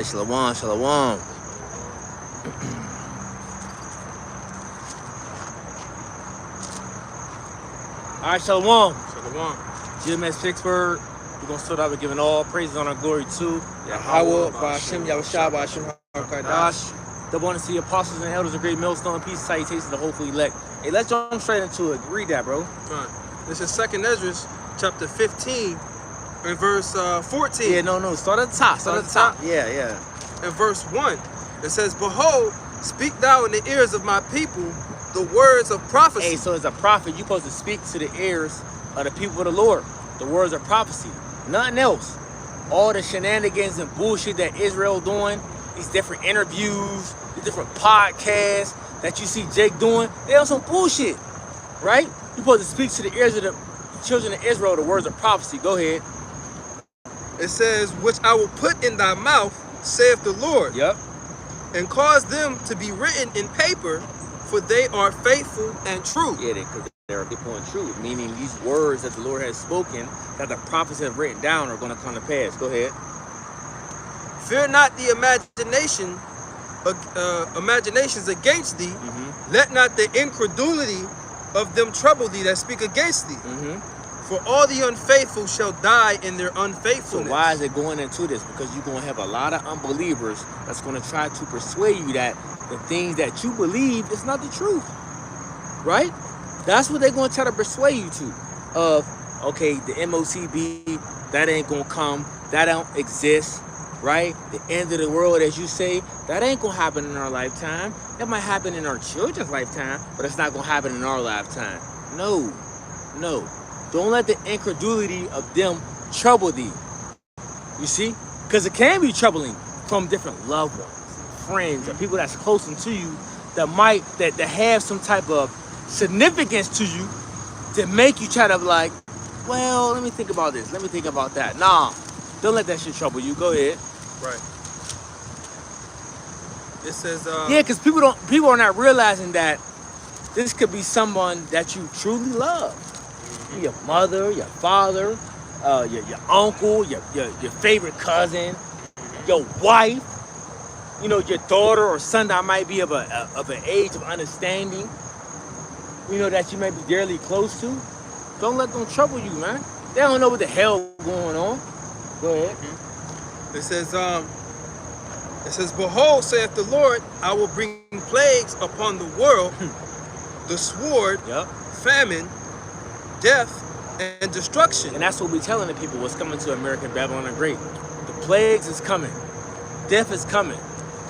Shalom, shalom. All right, shalom. Shalom. GMS Pittsburgh. We're going to start out with giving all praises on our glory to Yahweh, Ba'ashem, Yahushua, Ba'ashem, HaKadosh. The one to see apostles and elders of great millstone, peace, salutations to the hopeful elect. Hey, let's jump straight into it. Read that, bro. Right. This is 2nd Ezra, chapter 15, and verse 14. Yeah, no. Start at the top. Start at the top. Yeah. And verse 1. It says, "Behold, speak thou in the ears of my people the words of prophecy." Hey, so as a prophet, you're supposed to speak to the ears of the people of the Lord. The words of prophecy. Nothing else. All the shenanigans and bullshit that Israel doing, these different interviews, these different podcasts that you see Jake doing, they on some bullshit, right? You're supposed to speak to the ears of the children of Israel the words of prophecy. Go ahead. It says, "Which I will put in thy mouth, saith the Lord, Yep. and cause them to be written in paper, for they are faithful and true." Yeah, because they're faithful and true, meaning these words that the Lord has spoken, that the prophets have written down, are going to come to pass. Go ahead. "Fear not the imaginations against thee. Let not the incredulity of them trouble thee that speak against thee. For all the unfaithful shall die in their So unfaithfulness." why is it going into this? Because you're going to have a lot of unbelievers that's going to try to persuade you that the things that you believe is not the truth, right? That's what they're going to try to persuade you to. Of, okay, the MOCB, that ain't going to come. That don't exist, right? The end of the world, as you say, that ain't going to happen in our lifetime. That might happen in our children's lifetime, but it's not going to happen in our lifetime. No. Don't let the incredulity of them trouble thee. You see? Because it can be troubling from different loved ones, friends, or people that's close to you that have some type of significance to you to make you try to like, well, let me think about this. Let me think about that. Nah, don't let that shit trouble you. Go ahead. Right. It says, Yeah, because people are not realizing that this could be someone that you truly love. Your mother, your father, your uncle, your favorite cousin, your wife, your daughter or son that might be of an age of understanding, that you may be dearly close to. Don't let them trouble you, man. They don't know what the hell going on. Go ahead. It says, "Behold, saith the Lord, I will bring plagues upon the world, the sword, Yep. famine, death, and destruction." And that's what we're telling the people, what's coming to America, Babylon the Great. The plagues is coming. Death is coming.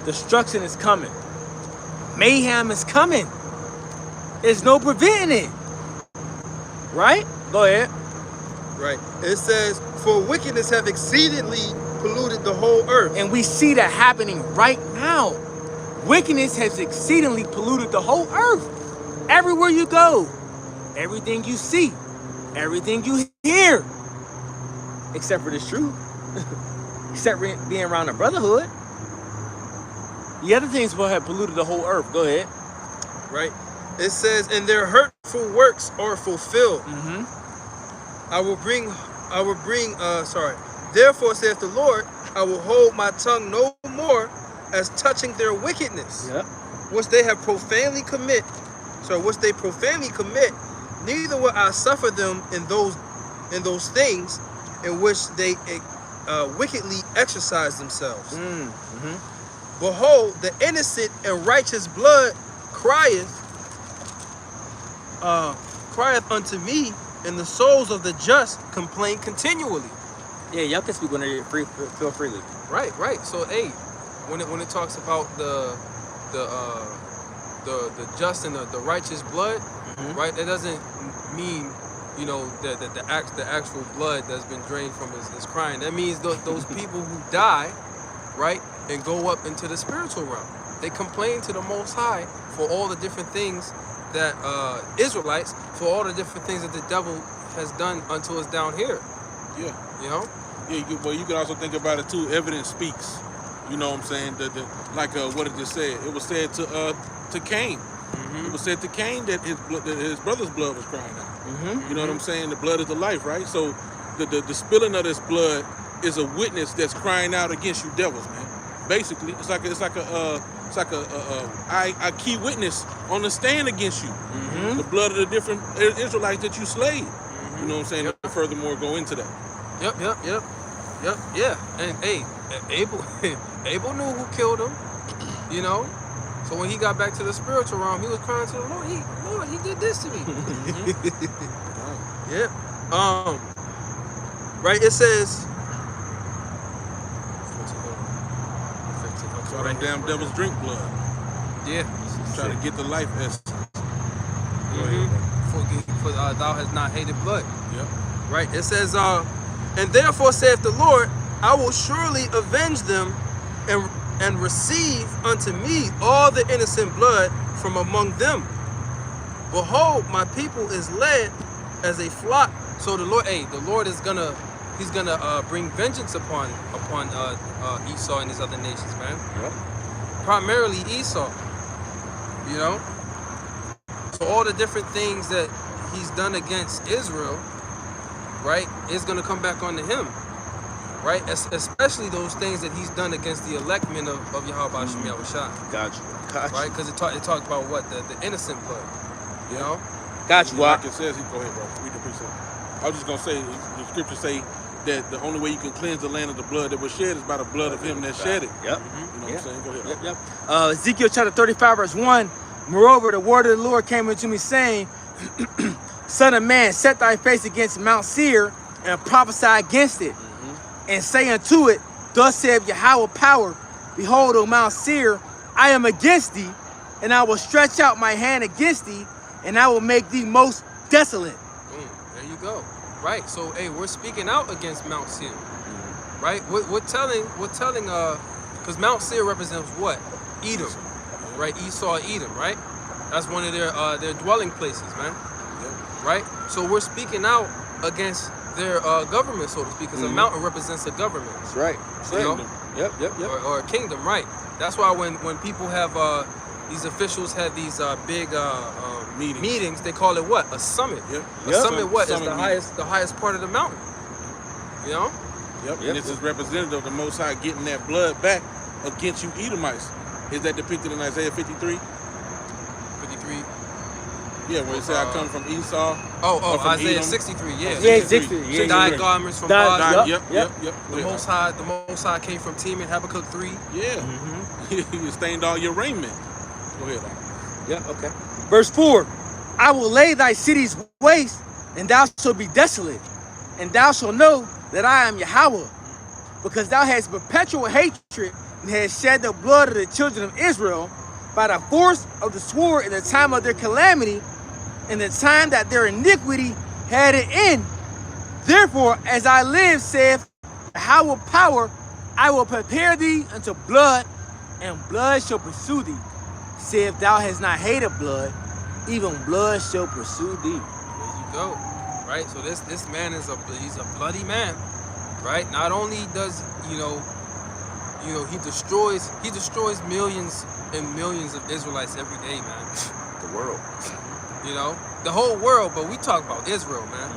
Destruction is coming. Mayhem is coming. There's no preventing it. Right? Go ahead. Right. It says, "For wickedness have exceedingly polluted the whole earth." And we see that happening right now. Wickedness has exceedingly polluted the whole earth. Everywhere you go. Everything you see. Everything you hear. Except for this truth. Except being around the brotherhood. The other things will have polluted the whole earth. Go ahead. Right. It says, "And their hurtful works are fulfilled. I will bring, Therefore saith the Lord, I will hold my tongue no more as touching their wickedness, Yep. which they profanely commit, neither will I suffer them in those things in which they wickedly exercise themselves. Behold, the innocent and righteous blood crieth unto me, and the souls of the just complain continually." Yeah, y'all can speak when they feel freely. Right. So, hey, when it talks about the just and the righteous blood, right? That doesn't mean, that the actual blood that's been drained from his crying. That means those people who die, right, and go up into the spiritual realm. They complain to the Most High for all the different things that Israelites, for all the different things that the devil has done unto us down here. Yeah. Yeah, you can also think about it too. Evidence speaks. You know what I'm saying? What it just said. It was said to Cain. It was said to Cain that his brother's blood was crying out. You know what I'm saying? The blood is the life, right? So the spilling of this blood is a witness that's crying out against you devils, man. Basically, it's like a key witness on the stand against you. Mm-hmm. The blood of the different Israelites that you slayed. You know what I'm saying? Yep. Furthermore, go into that. Yep. Yeah. And hey, Abel knew who killed him. You know. So when he got back to the spiritual realm, he was crying to the Lord. Lord, he did this to me. Yeah. Right. It says. So them damn devils drink blood. Yeah. Try to get the life essence. For thou hast not hated blood. Yep. Right. It says, and therefore saith the Lord, I will surely avenge them and receive unto me all the innocent blood from among them. Behold, my people is led as a flock. So the Lord, the Lord is he's gonna bring vengeance upon Esau and his other nations, man. Yep. Primarily Esau. You know? So all the different things that he's done against Israel, right, is going to come back onto him, right? Especially those things that he's done against the elect men of Yahweh Shem Yahushua. Got you. Right? Because it talked about what? The innocent blood, you know? Got you. Like it says, go ahead, bro. Read the precept. I was just going to say, the scriptures say that the only way you can cleanse the land of the blood that was shed is by the blood of him that shed it. Yep. You know what I'm saying? Go ahead. Yep. Ezekiel chapter 35, verse 1. Moreover, the word of the Lord came unto me, saying, Son of man, set thy face against Mount Seir, and prophesy against it. And say unto it, Thus saith Yahweh power, Behold, O Mount Seir, I am against thee, and I will stretch out my hand against thee, and I will make thee most desolate. There you go. Right. So, we're speaking out against Mount Seir. Right. We're telling, because Mount Seir represents what? Edom. Right. Esau, Edom. Right. That's one of their dwelling places, man. Right. So we're speaking out against their government, so to speak, because a mountain represents a government. That's right. You know? Yep. Or a kingdom. Right. That's why when people have these officials have these big meetings, they call it what? A summit. Yep. A summit. What is Summit the highest part of the mountain? You know. Yep. And this is representative of the Most High getting that blood back against you Edomites. Is that depicted in Isaiah 53? 53. Yeah, where it said, I come from Esau. Oh, from Isaiah Edom. 63. Yeah. Yeah, 60. Yeah. Dyed garments from Dyed- Bosra. Yep. The Most High came from Teman, Habakkuk 3. Yeah. You stained all your raiment. Go ahead. Yeah, okay. Verse 4. I will lay thy cities waste, and thou shalt be desolate, and thou shalt know that I am Yahweh, because thou hast perpetual hatred and hast shed the blood of the children of Israel by the force of the sword in the time of their calamity, in the time that their iniquity had an end. Therefore, as I live, saith Yahweh power, I will prepare thee unto blood, and blood shall pursue thee. Say if thou hast not hated blood, even blood shall pursue thee. There you go. Right? So this man he's a bloody man. Right? Not only does he destroys millions and millions of Israelites every day, man. The world. You know, the whole world, but we talk about Israel, man.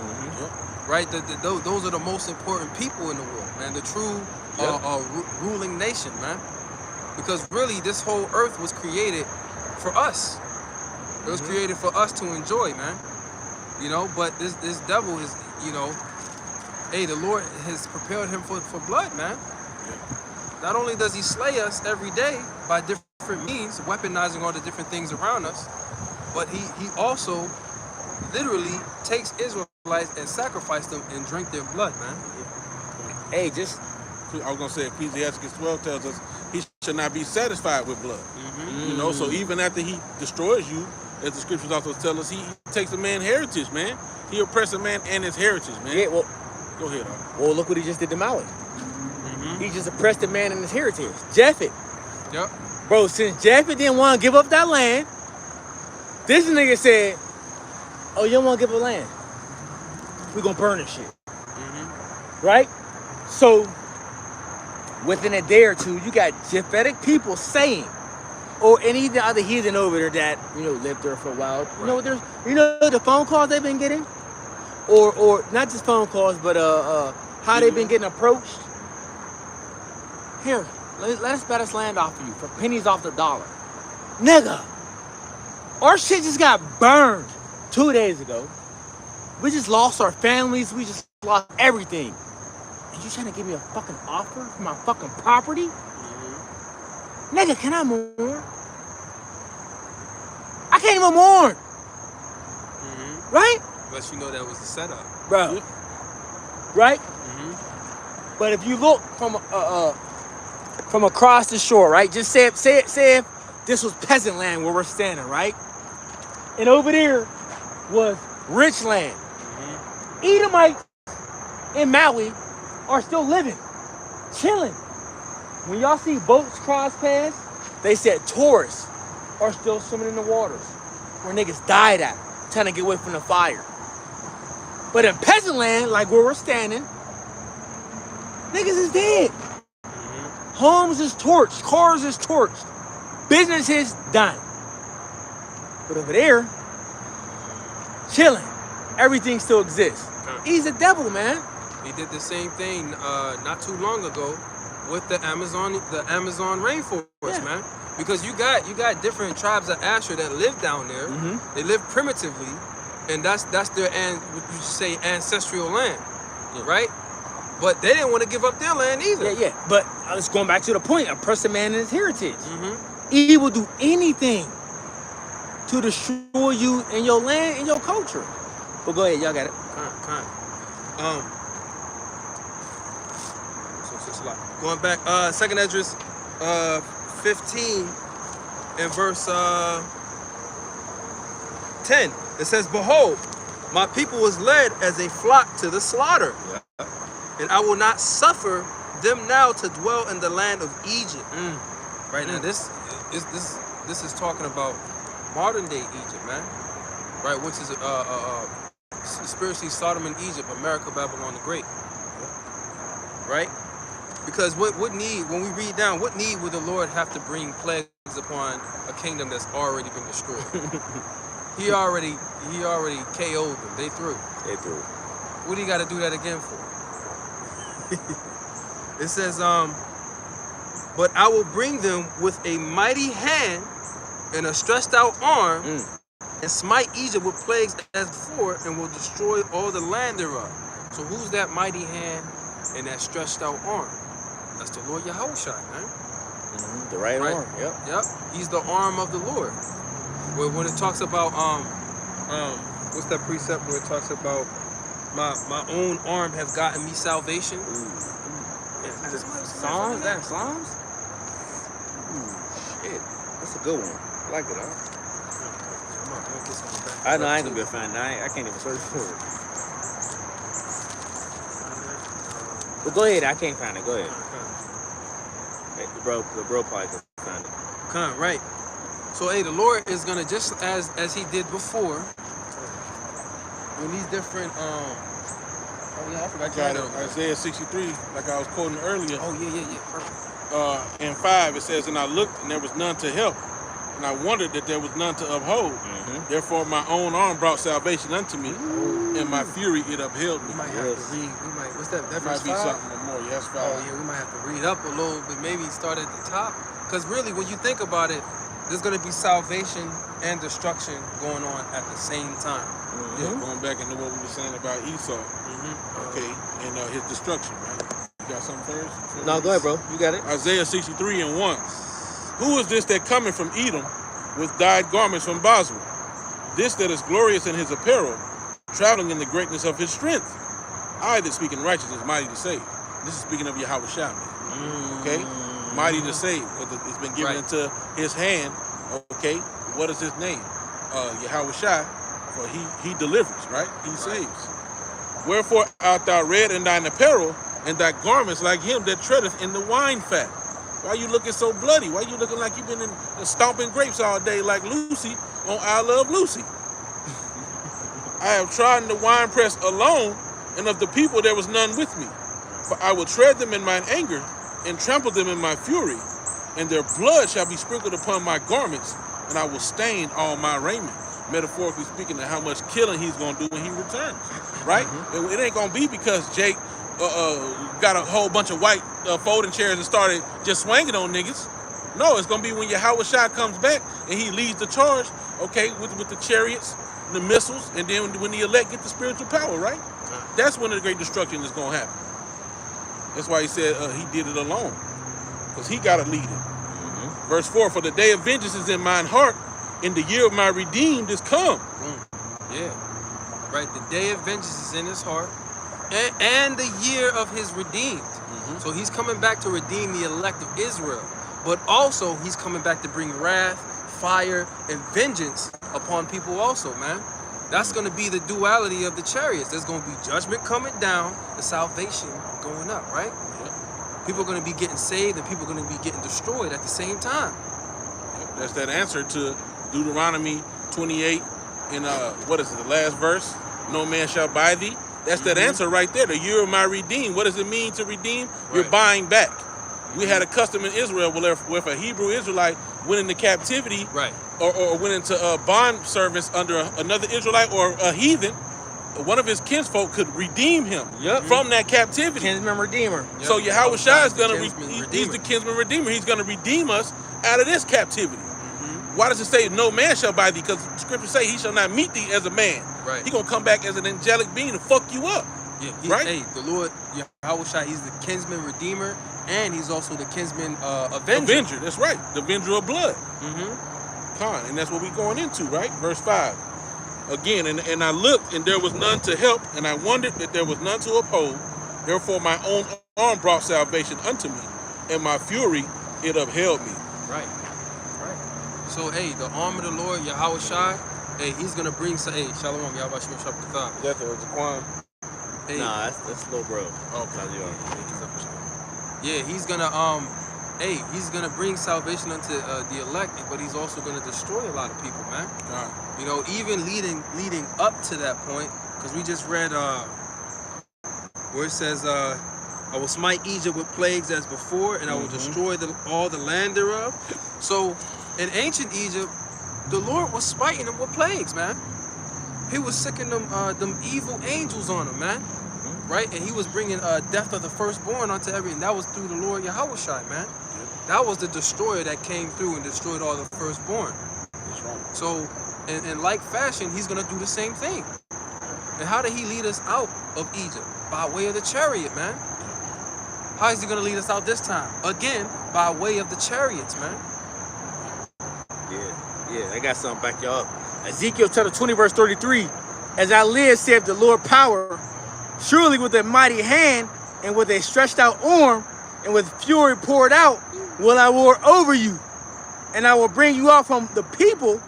Right? Those are the most important people in the world, man. The true ruling nation, man. Because really, this whole earth was created for us. It was created for us to enjoy, man. You know, but this devil is, the Lord has prepared him for blood, man. Not only does he slay us every day by different means, weaponizing all the different things around us, but he also literally takes Israelites and sacrifice them and drink their blood, man. I was going to say, Ecclesiastes 12 tells us he should not be satisfied with blood. You know, so even after he destroys you, as the scriptures also tell us, he takes a man's heritage, man. He oppresses a man and his heritage, man. Yeah, well, go ahead. Well, look what he just did to Maui. He just oppressed a man and his heritage. Japhet. Yep. Bro, since Japhet didn't want to give up that land, this nigga said, oh, you don't want to give up land? We're going to burn this shit. Right? So, within a day or two, you got Japhetic people saying, or any other heathen over there that, lived there for a while. You know what the phone calls they've been getting? Or not just phone calls, but how they've been getting approached? Here, let us buy this land off of you for pennies off the dollar. Nigga, our shit just got burned 2 days ago. We just lost our families. We just lost everything. And you trying to give me a fucking offer for my fucking property? Nigga, can I mourn? I can't even mourn. Right? Unless you know that was the setup. Bro. Right? But if you look from across the shore, right? Just say if this was peasant land where we're standing, right? And over there was rich land. Edomites in Maui are still living, chilling. When y'all see boats cross paths, they said tourists are still swimming in the waters where niggas died at, trying to get away from the fire. But in peasant land, like where we're standing, niggas is dead. Homes is torched, cars is torched, businesses done. But over there, chilling, everything still exists. He's the devil, man. He did the same thing not too long ago with the Amazon rainforest, man. Because you got different tribes of Asher that live down there. They live primitively, and that's their what you say ancestral land, right? But they didn't want to give up their land either. Yeah. But it's going back to the point: a person, man, and his heritage. He will do anything to destroy you and your land and your culture. But go ahead, y'all got it. Going back, 2nd Esdras 15 and verse 10. It says, "Behold, my people was led as a flock to the slaughter, and I will not suffer them now to dwell in the land of Egypt." Right now, this is talking about modern day Egypt, man. Right, which is spiritually Sodom and Egypt, America, Babylon the Great. Right? Because what need, when we read down, what need would the Lord have to bring plagues upon a kingdom that's already been destroyed? He already KO'd them. They threw. What do you got to do that again for? It says, but I will bring them with a mighty hand and a stretched out arm, and smite Egypt with plagues as before, and will destroy all the land thereof. So who's that mighty hand and that stretched out arm? That's the Lord Yahushua, man. The right arm. Yep. He's the arm of the Lord. When it talks about what's that precept where it talks about my own arm have gotten me salvation? Psalms? That Psalms? Shit. That's a good one. I like it, huh? I know I ain't gonna be a fan. I can't even search for it. But go ahead. I can't find it. Go ahead. Hey, the bro probably can find it. Right. So, the Lord is gonna, just as He did before, when these different I forgot. Got it. Isaiah 63, like I was quoting earlier. Oh yeah. Perfect. In 5, it says, "And I looked, and there was none to help, and I wondered that there was none to uphold. Therefore my own arm brought salvation unto me, and my fury it upheld me." We might have to read. What's that? That Might verse be 5? something more. Yes, 5. Oh yeah, we might have to read up a little bit. Maybe start at the top, because really, when you think about it, there's going to be salvation and destruction going on at the same time. Yeah, going back into what we were saying about Esau. Okay, and his destruction, right? You got something first? No, go ahead, bro. You got it. Isaiah 63 and 1. "Who is this that cometh from Edom with dyed garments from Bosra? This that is glorious in his apparel, traveling in the greatness of his strength. I that speak in righteousness, mighty to save." This is speaking of Yahushua, man. Okay? Mighty to save, because it's been given into his hand. Okay? What is his name? Yahushua, for he delivers, right? He saves. "Wherefore art thou red in thine apparel, and thy garments like him that treadeth in the wine fat?" Why you looking so bloody? Why you looking like you've been stomping grapes all day like Lucy on I Love Lucy? "I have trodden the winepress alone, and of the people there was none with me. For I will tread them in mine anger, and trample them in my fury, and their blood shall be sprinkled upon my garments, and I will stain all my raiment." Metaphorically speaking, of how much killing he's going to do when he returns, right? It ain't going to be because Jake got a whole bunch of white folding chairs and started just swinging on niggas. No, it's gonna be when Yahweh Shai comes back and he leads the charge, okay, with the chariots, the missiles, and then when the elect get the spiritual power, right? That's when the great destruction is gonna happen. That's why he said he did it alone, because he gotta lead it. Verse 4, for the day of vengeance is in mine heart, and the year of my redeemed is come. Yeah. Right, the day of vengeance is in his heart, and the year of his redeemed. So he's coming back to redeem the elect of Israel, but also he's coming back to bring wrath, fire, and vengeance upon people also, man. That's going to be the duality of the chariots. There's going to be judgment coming down, the salvation going up, right? People are going to be getting saved and people are going to be getting destroyed at the same time. That's that answer to Deuteronomy 28 in what is it, the last verse? No man shall buy thee. That's that answer right there. The year of my redeem. What does it mean to redeem? You're buying back. We had a custom in Israel where if a Hebrew Israelite went into captivity, Right. or went into bond service under another Israelite or a heathen, one of his kinsfolk could redeem him from that captivity. Kinsman redeemer. Yep. So Yahweh Shai is The gonna kinsman he's redeemer. the kinsman redeemer. He's gonna redeem us out of this captivity. Why does it say no man shall buy thee? Because scripture say he shall not meet thee as a man. Right. He gonna come back as an angelic being to fuck you up. Yeah, Right? Hey, the Lord, Yahweh Shai, he's the kinsman redeemer, and he's also the kinsman avenger. Avenger, that's right. The avenger of blood. Khan, and that's what we're going into, right? Verse 5. Again, and I looked, and there was none to help, and I wondered that there was none to uphold. Therefore my own arm brought salvation unto me, and my fury it upheld me. Right. So, hey, the arm of the Lord, Yahweh Shai, hey, he's going to bring, hey, Shalom, Yahweh Shem Shabbat. Is that the Jaquan? Hey, Nah, that's little bro. Okay. yeah, he's going to, he's going to bring salvation unto the elect, but he's also going to destroy a lot of people, man. Khan. You know, even leading up to that point, because we just read where it says, I will smite Egypt with plagues as before, and I will destroy all the land thereof. So, in ancient Egypt, the Lord was smiting them with plagues, man. He was sicking them evil angels on them, man. Right? And he was bringing death of the firstborn unto and that was through the Lord Yahweh Shai, man. That was the destroyer that came through and destroyed all the firstborn. That's right. So, in like fashion, he's going to do the same thing. And how did he lead us out of Egypt? By way of the chariot, man. How is he going to lead us out this time? Again, by way of the chariots, man. Yeah, I got something back y'all up. Ezekiel chapter 20, verse 33. As I live, saith the Lord power, surely with a mighty hand and with a stretched out arm and with fury poured out will I war over you. And I will bring you out from the people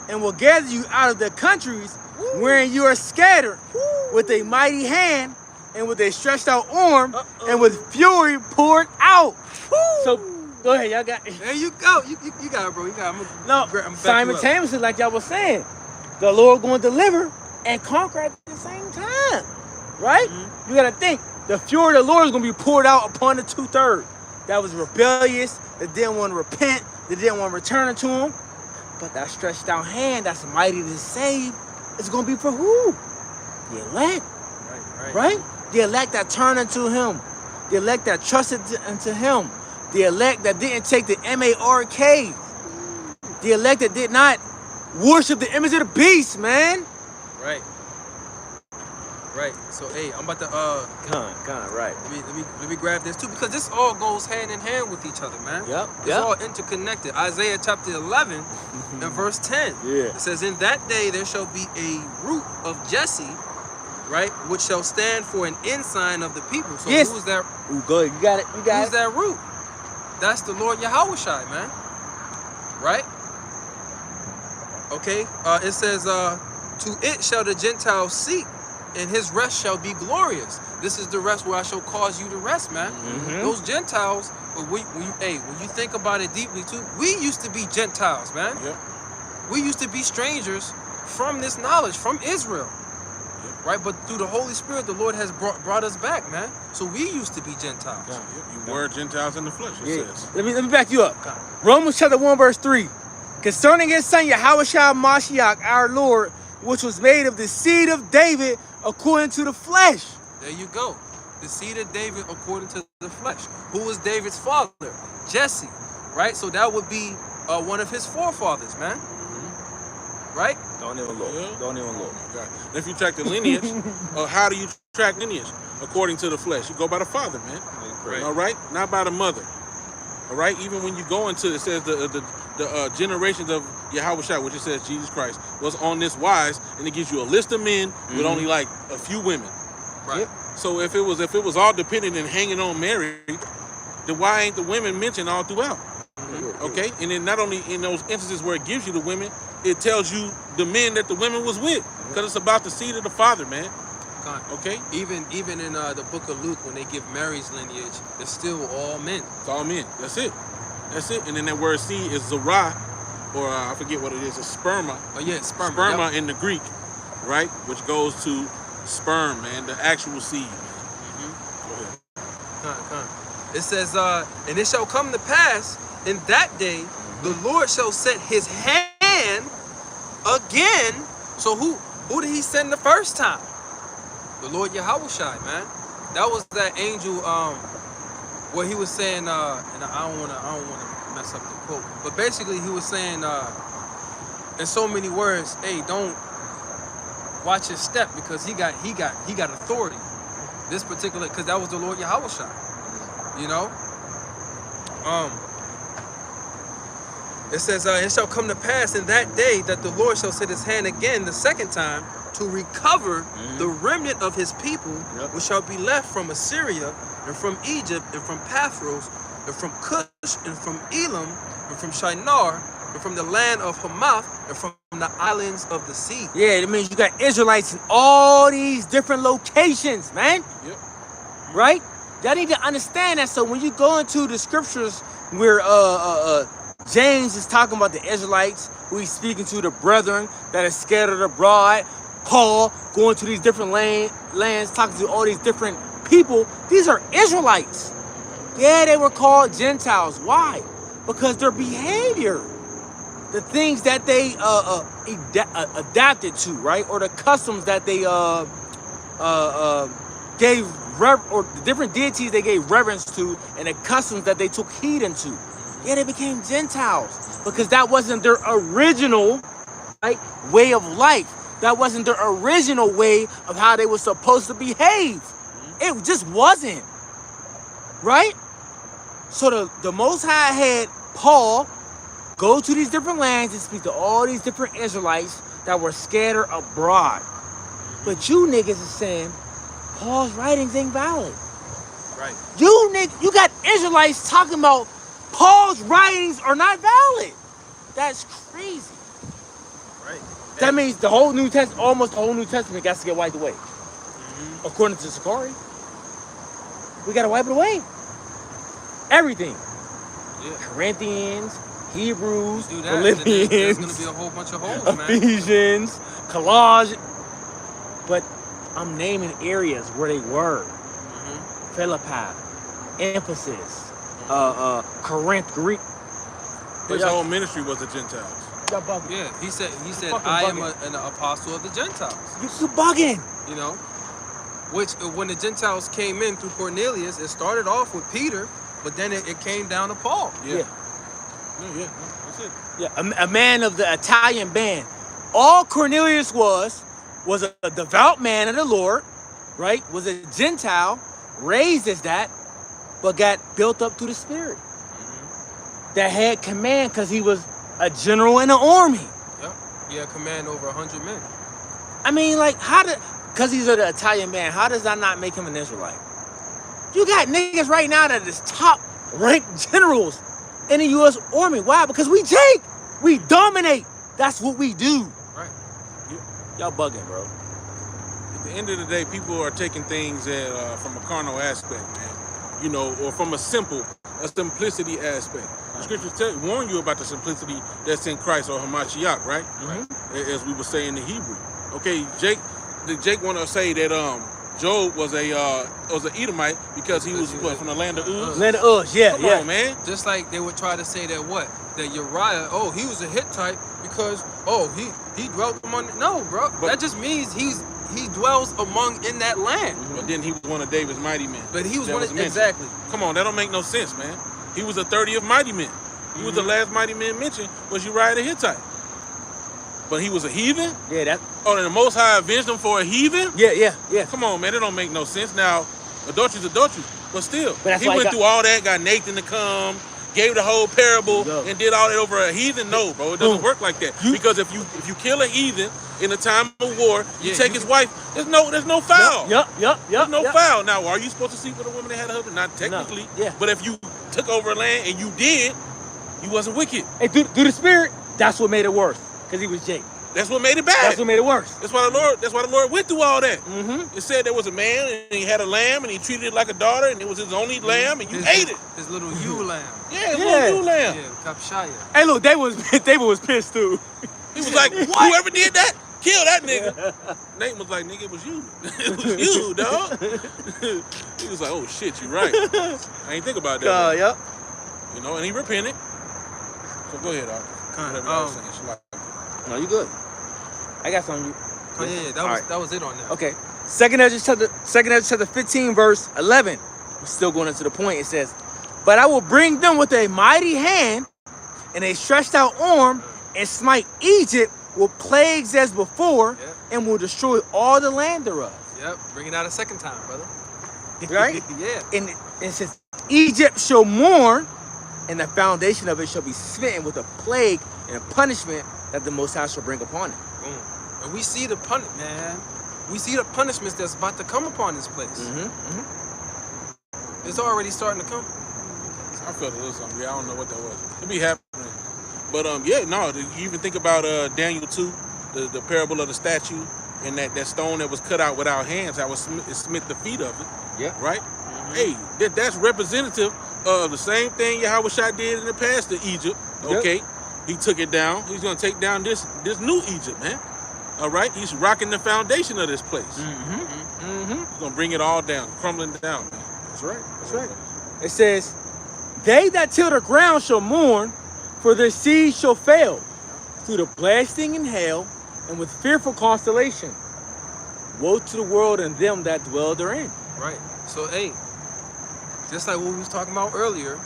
and will gather you out of the countries wherein you are scattered with a mighty hand and with a stretched out arm and with fury poured out. So go ahead, y'all got There you go. You got it, bro. You got it. no, back you up. simultaneously, like y'all was saying, the Lord going to deliver and conquer at the same time, right? You got to think, the fury of the Lord is going to be poured out upon the 2/3 that was rebellious, that didn't want to repent, that didn't want to return unto him. But that stretched out hand that's mighty to save is going to be for who? The elect, right? The elect that turned unto him, the elect that trusted unto him, the elect that didn't take the M-A-R-K, the elect that did not worship the image of the beast, man. Right. So, hey, I'm about to Right. let me grab this too, because this all goes hand in hand with each other, man. It's all interconnected. Isaiah chapter 11 and verse 10. Yeah. It says, in that day there shall be a root of Jesse, right, which shall stand for an ensign of the people. So Yes. who's that? Ooh, go ahead. You got it. Who's that root? That's the Lord Yahweh Shai, man. Right? Okay. It says, to it shall the Gentiles seek, and his rest shall be glorious. This is the rest where I shall cause you to rest, man. Those Gentiles, when you think about it deeply too, we used to be Gentiles, man. Yep. We used to be strangers from this knowledge, from Israel. Right? But through the Holy Spirit, the Lord has brought us back, man. So we used to be Gentiles. You were Gentiles in the flesh, it says. Let me back you up. Romans chapter 1, verse 3. Concerning his son, Yahweh Shai Mashiach, our Lord, which was made of the seed of David according to the flesh. There you go. the seed of David according to the flesh. Who was David's father? Jesse, right? So that would be one of his forefathers, man. Right? Don't even look. Yeah. Don't even look. Oh my God. And if you track the lineage, how do you track lineage? According to the flesh. You go by the father, man. Right. All right? Not by the mother. All right? Even when you go into, it says the generations of Yahushua, which it says Jesus Christ, was on this wise, and it gives you a list of men with only like a few women. Right. Yep. So if it was all dependent and hanging on Mary, then why ain't the women mentioned all throughout? Okay? And then not only in those instances where it gives you the women, it tells you the men that the women was with. Because it's about the seed of the father, man. Okay? Even in the book of Luke, when they give Mary's lineage, it's still all men. It's all men. That's it. That's it. And then that word seed is zerah, or I forget what it is. It's sperma. Oh yeah, sperma. Sperma Yep. in the Greek, right? Which goes to sperm, man. The actual seed, man. Go ahead. It says, and it shall come to pass in that day, the Lord shall set his hand again. So who did he send the first time? The Lord Yahushua, man. That was that angel, where he was saying, and I don't wanna mess up the quote, but basically he was saying, in so many words, hey, don't watch his step, because he got authority. This particular, because that was the Lord Yahushua, you know. It says, it shall come to pass in that day that the Lord shall set his hand again the second time to recover the remnant of his people, which shall be left from Assyria and from Egypt and from Pathros and from Cush and from Elam and from Shinar and from the land of Hamath and from the islands of the sea. Yeah, it means you got Israelites in all these different locations, man. Yep. Right? Y'all need to understand that. So when you go into the scriptures where James is talking about the Israelites, who he's speaking to, the brethren that are scattered abroad, Paul going to these different lands, talking to all these different people, these are Israelites. Yeah, they were called Gentiles. Why? Because their behavior, the things that they adapted to, right? Or the customs that they gave, or the different deities they gave reverence to, and the customs that they took heed into. Yeah, they became Gentiles because that wasn't their original, right, way of life. That wasn't their original way of how they were supposed to behave. It just wasn't, right? So the Most High had Paul go to these different lands and speak to all these different Israelites that were scattered abroad. But you niggas is saying Paul's writings ain't valid. Right. You got Israelites talking about Paul's writings are not valid. That's crazy. Right. That means the whole New Testament, almost the whole New Testament, got to get wiped away. According to Sakari, we got to wipe it away. Everything. Yeah. Corinthians, Hebrews, Do that, and then there's Philippians, gonna be a whole bunch of holes, man. Ephesians, Colossians. But I'm naming areas where they were. Philippi, Ephesus, Corinth, Greek. His whole ministry was the Gentiles. Y'all bugging. Yeah, he said, Fucking I am bugging. an apostle of the Gentiles. You bugging. You know, which when the Gentiles came in through Cornelius, it started off with Peter, but then it came down to Paul. Yeah. Yeah. That's it. Yeah, a man of the Italian band. All Cornelius was a devout man of the Lord, right? Was a Gentile, raised as that, but got built up through the Spirit. That had command because he was a general in the army. Yep. He had command over 100 men. I mean, like, because he's an Italian man, how does that not make him an Israelite? You got niggas right now that is top ranked generals in the U.S. Army. Why? Because we take. We dominate. That's what we do. Right. Y'all bugging, bro. At the end of the day, people are taking things from a carnal aspect, man. You know, or from a simplicity aspect. The scriptures warn you about the simplicity that's in Christ or Hamashiach, right? As we were saying in the Hebrew. Okay, Jake want to say that Job was an Edomite because he was from the land of Uz. Land of Uz, yeah, Come yeah. on, man. Just like they would try to say that Uriah, he was a Hittite because he dwelt among. No, bro, But- that just means he's he dwells among in that land. But then he was one of David's mighty men. But he was That one of mentioned. exactly. Come on, that don't make no sense, man. He was the 30th mighty man. He was the last mighty man mentioned was Uriah the Hittite. But he was a heathen? Yeah, that. Oh, and the Most High avenged him for a heathen? Yeah. Come on, man, it don't make no sense. Now, adultery's adultery, but still, that's he why he went got- through all that, got Nathan to come, gave the whole parable, Yo. and did all that over a heathen. No, bro, it doesn't Boom. work like that. You- Because if you kill a heathen in a time of war, you Yeah, take you- his wife. There's no foul. Yup. There's no foul. Now, are you supposed to sleep with a woman that had a husband? Not technically. Yeah. But if you took over a land and you did, you wasn't wicked. Hey, through the spirit, that's what made it worse. Because he was Jake. That's what made it bad. That's what made it worse. That's why the Lord went through all that. Mm-hmm. It said there was a man and he had a lamb and he treated it like a daughter and it was his only lamb and you ate it. His little ewe lamb. Yeah, his Yeah. little new lamb. Yeah, Kapshaya. Hey, look, David was pissed too. He was like, whoever did that, kill that nigga. Nathan was like, nigga, it was you. It was you, dog. He was like, oh shit, you right. I ain't think about that. Yep. You know, and he repented. So go ahead, Arthur. Whatever I was saying. Shalak. No, you good. I got something. Oh yeah, that All was right. that was it on that. Okay. Second Ezra chapter 15, verse 11. We're still going into the point. It says, "But I will bring them with a mighty hand and a stretched out arm, and smite Egypt with plagues as before, Yep. and will destroy all the land thereof." Yep, bring it out a second time, brother. Right? Yeah. And it says, "Egypt shall mourn, and the foundation of it shall be smitten with a plague and a punishment that the Most High shall bring upon it." Boom. And we see the man. We see the punishments that's about to come upon this place. Mm-hmm. It's already starting to come. I felt a little something. Yeah, I don't know what that was. It be happening. But yeah, no, you even think about Daniel 2, the parable of the statue, and that stone that was cut out without hands, how it smit the feet of it. Yeah. Right? Hey, that's representative of the same thing Yahushua did in the past to Egypt. Okay. He took it down. He's gonna take down this new Egypt, man. All right? He's rocking the foundation of this place. He's gonna bring it all down, crumbling down, man. That's right. That's right. It says, "They that till the ground shall mourn, for their seed shall fail, through the blasting and hail, and with fearful constellation. Woe to the world and them that dwell therein." Right. So hey, just like what we was talking about earlier,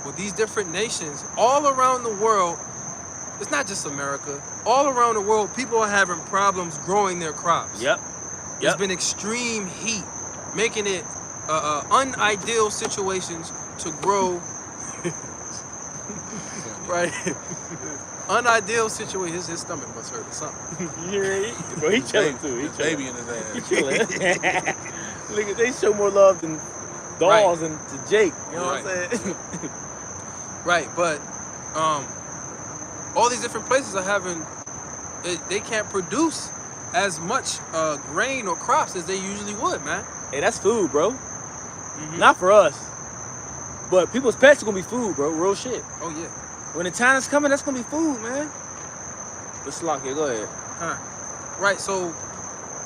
with these different nations all around the world, it's not just America. All around the world, people are having problems growing their crops. Yep. There's been extreme heat, making it unideal situations to grow. Right. Unideal situation. His stomach must hurt or something. You hear it? Bro, he chilling too. He There's chilling. baby in his ass. He chilling. Look at, they show more love than dolls and to Jake. You know what I'm saying? Right, but all these different places are having, they can't produce as much grain or crops as they usually would, man. Hey, that's food, bro. Not for us. But people's pets are gonna be food, bro. Real shit. Oh yeah. When the time is coming, that's gonna be food, man. Let's lock it. Go ahead. Right, so,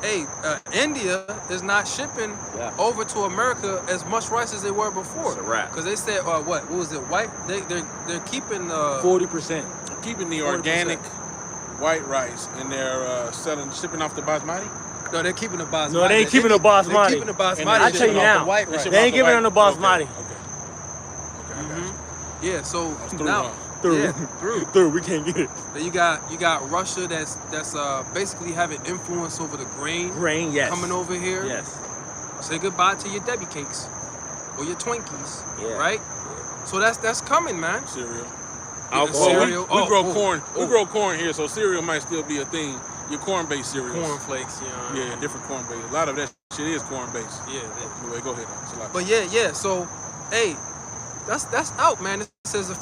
hey, India is not shipping over to America as much rice as they were before. It's a wrap. Because they said, what was it? White? They're keeping 40%. Keeping the 40%. organic white rice and they're shipping off the basmati. No, they're keeping the basmati. No, they ain't keeping the basmati. They're keeping the basmati. And I tell you shipping off now, the white rice. they ain't giving them the basmati. Okay, I got you. Yeah, so Through, now, huh? Through. yeah, through. Through, we can't get it. Then you got Russia that's basically having influence over the grain Grain, yes. coming over here. Yes. Say goodbye to your Debbie cakes or your Twinkies, Yeah. right? So that's coming, man. Cereal. Even Well, cereal. we grow Oh, corn. oh. We grow corn here, so cereal might still be a thing. Your corn-based cereals. Cornflakes, yeah. Yeah, different corn-based. A lot of that shit is corn-based. Yeah. Anyway, go ahead. Salaki. But yeah. So, hey, that's out, man. It says a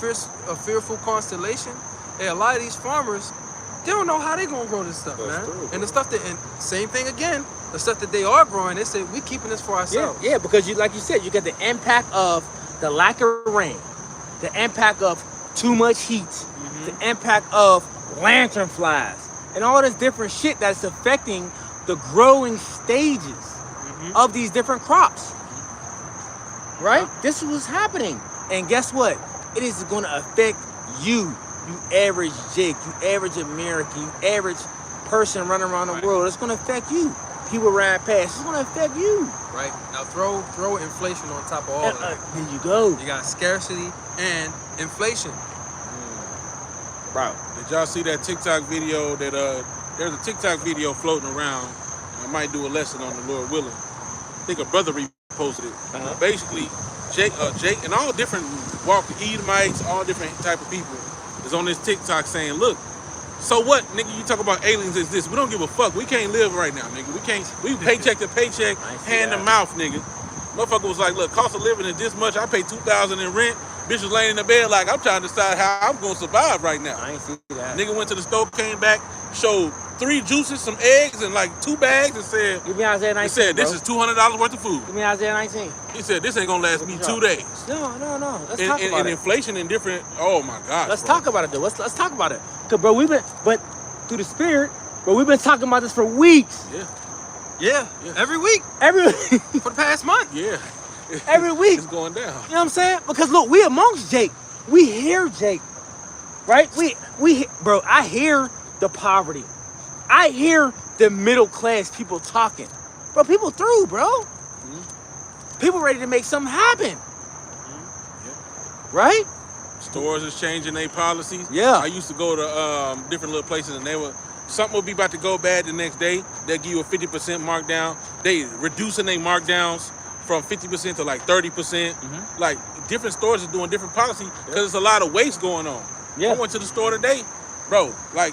fearful constellation. Hey, a lot of these farmers, they don't know how they gonna grow this stuff, That's man. true, And the stuff and same thing again. The stuff that they are growing, they say we keeping this for Yeah, ourselves. yeah, because like you said, you get the impact of the lack of rain, the impact of too much heat, the impact of lantern flies, and all this different shit that's affecting the growing stages of these different crops. Right? This is what's happening. And guess what? It is going to affect you average Jake, you average American, you average person running around the world. It's going to affect you. people ran past. It's gonna affect you. Right? Now throw inflation on top of all of that. There you go, You got scarcity and inflation. bro. Did y'all see that TikTok video that there's a TikTok video floating around? I might do a lesson on the Lord willing. I think a brother reposted it. Basically, Jake and all different walk Edomites, all different type of people is on this TikTok saying, look, so what, nigga, you talk about aliens is this. We don't give a fuck. We can't live right now, nigga. We paycheck to paycheck, hand to mouth, nigga. Motherfucker was like, look, cost of living is this much. I pay $2,000 in rent. Bitch was laying in the bed like, I'm trying to decide how I'm gonna survive right now. I ain't see that. Nigga went to the store, came back, showed 3 juices, some eggs, and like 2 bags, and said, Give me Isaiah 19. he said, this is $200 worth of food. Give me Isaiah 19. He said, this ain't gonna last me 2 days. No. Let's talk about And it. inflation and different, oh my gosh. Let's bro. talk about it, though. Let's talk about it. Cause, bro, but through the spirit, bro, we've been talking about this for weeks. Yeah, Every week Every for the past month. yeah. every week. It's going down. You know what I'm saying? Because look, we amongst Jake. We hear Jake, right? Bro, I hear the poverty. I hear the middle class people talking. Bro, people through, bro. People ready to make something happen. Right? Stores is changing their policies. Yeah. I used to go to different little places, and something would be about to go bad the next day. They'll give you a 50% markdown. They reducing their markdowns from 50% to like 30%. Like different stores are doing different policy because there's a lot of waste going on. Yeah. I went to the store today, bro. Like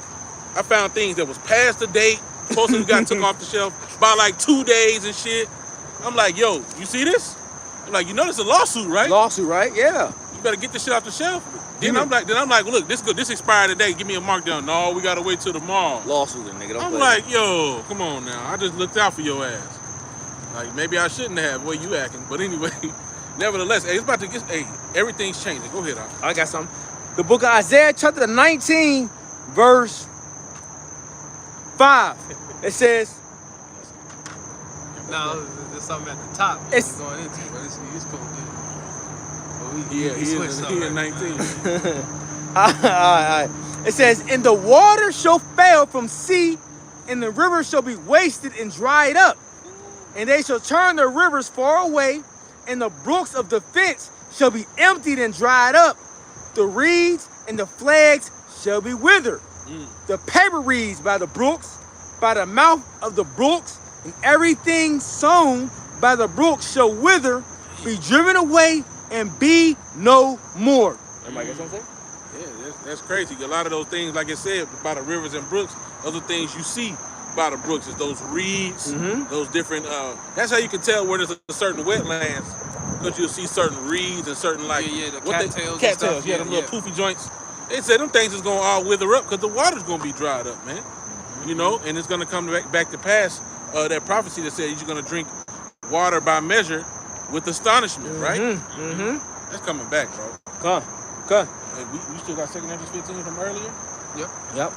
I found things that was past the date, supposed to got took off the shelf by like 2 days and shit. I'm like, yo, you see this? I'm like, you know, it's a lawsuit, right? Lawsuit, right? Yeah. You better get this shit off the shelf. Then I'm like, look, this expired today. Give me a markdown. No, we gotta wait till tomorrow. Lawsuit, nigga. Don't I'm play. like, yo, come on now. I just looked out for your ass. Like maybe I shouldn't have the way you acting, but anyway, nevertheless, hey, it's about to get. Hey, everything's changing. Go ahead, Al. I got something. The book of Isaiah, chapter 19, verse 5. It says, Now there's something at the top It's- we're going into, but it's cool. Yeah, we switched up, he right? in 19. all right. It says, and the water shall fail from sea, and the rivers shall be wasted and dried up. And they shall turn the rivers far away, and the brooks of defense shall be emptied and dried up. The reeds and the flags shall be withered. The paper reeds by the brooks, by the mouth of the brooks, and everything sown by the brooks shall wither, be driven away, and be no more. Everybody get something? Yeah, that's crazy. A lot of those things, like I said, by the rivers and brooks, other things you see by the brooks is those reeds, those different. That's how you can tell where there's a certain wetlands, because you'll see certain reeds and certain like the what they- cattails and cattails, stuff. yeah, them little poofy joints. They said them things is gonna all wither up because the water's gonna be dried up, man. You know, and it's gonna come back to pass. That prophecy that said you're gonna drink water by measure with astonishment, right? That's coming back, bro. Come. Hey, we still got 2 Corinthians 15 from earlier. Yep.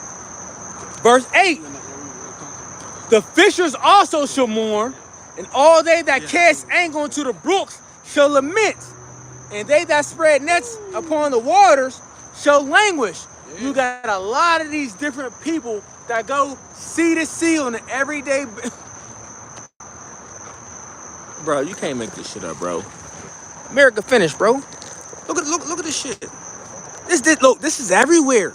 Verse 8. The fishers also shall mourn, and all they that cast anchor into the brooks shall lament, and they that spread nets upon the waters shall languish. You got a lot of these different people that go sea to sea on an everyday. Bro, you can't make this shit up, bro. America finished, bro. Look at this shit. This is everywhere.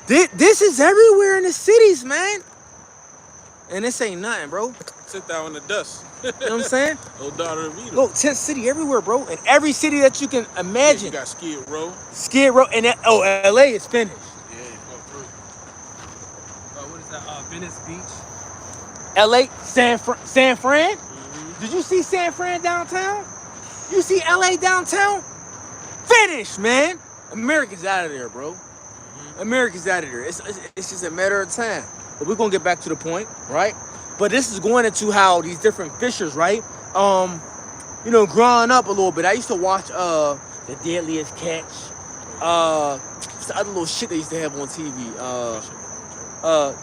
This is everywhere in the cities, man. And this ain't nothing, bro. Sit down in the dust. You know what I'm saying? Old daughter of Edom. Look, tent city everywhere, bro. In every city that you can Yeah, imagine. you got Skid Row. Skid Row, and LA is finished. Yeah, go through. What is that? Venice Beach. LA, San Fran. Did you see San Fran downtown? You see LA downtown? Finished, man. America's out of there, bro. America's out of there. It's just a matter of time. But we're gonna get back to the point, right? But this is going into how these different fishers, right? You know, growing up a little bit, I used to watch The Deadliest Catch. What's the other little shit they used to have on TV?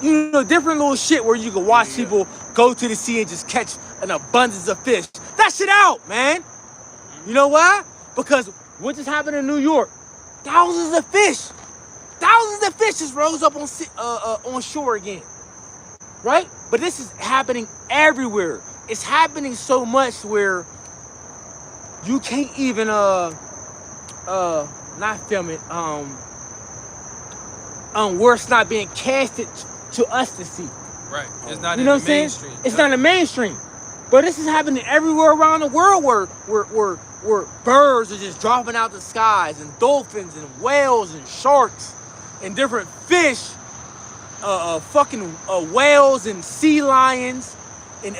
You know, different little shit where you can watch people go to the sea and just catch an abundance of fish. That shit out, man. You know why? Because what just happened in New York? Thousands of fish just rose up on shore again, right? But this is happening everywhere. It's happening so much where you can't even not film it. Where it's not being casted to us to see. Right. It's not You in know the what I'm saying? mainstream. It's not in the mainstream. But this is happening everywhere around the world where birds are just dropping out the skies, and dolphins and whales and sharks and different fish, fucking whales and sea lions and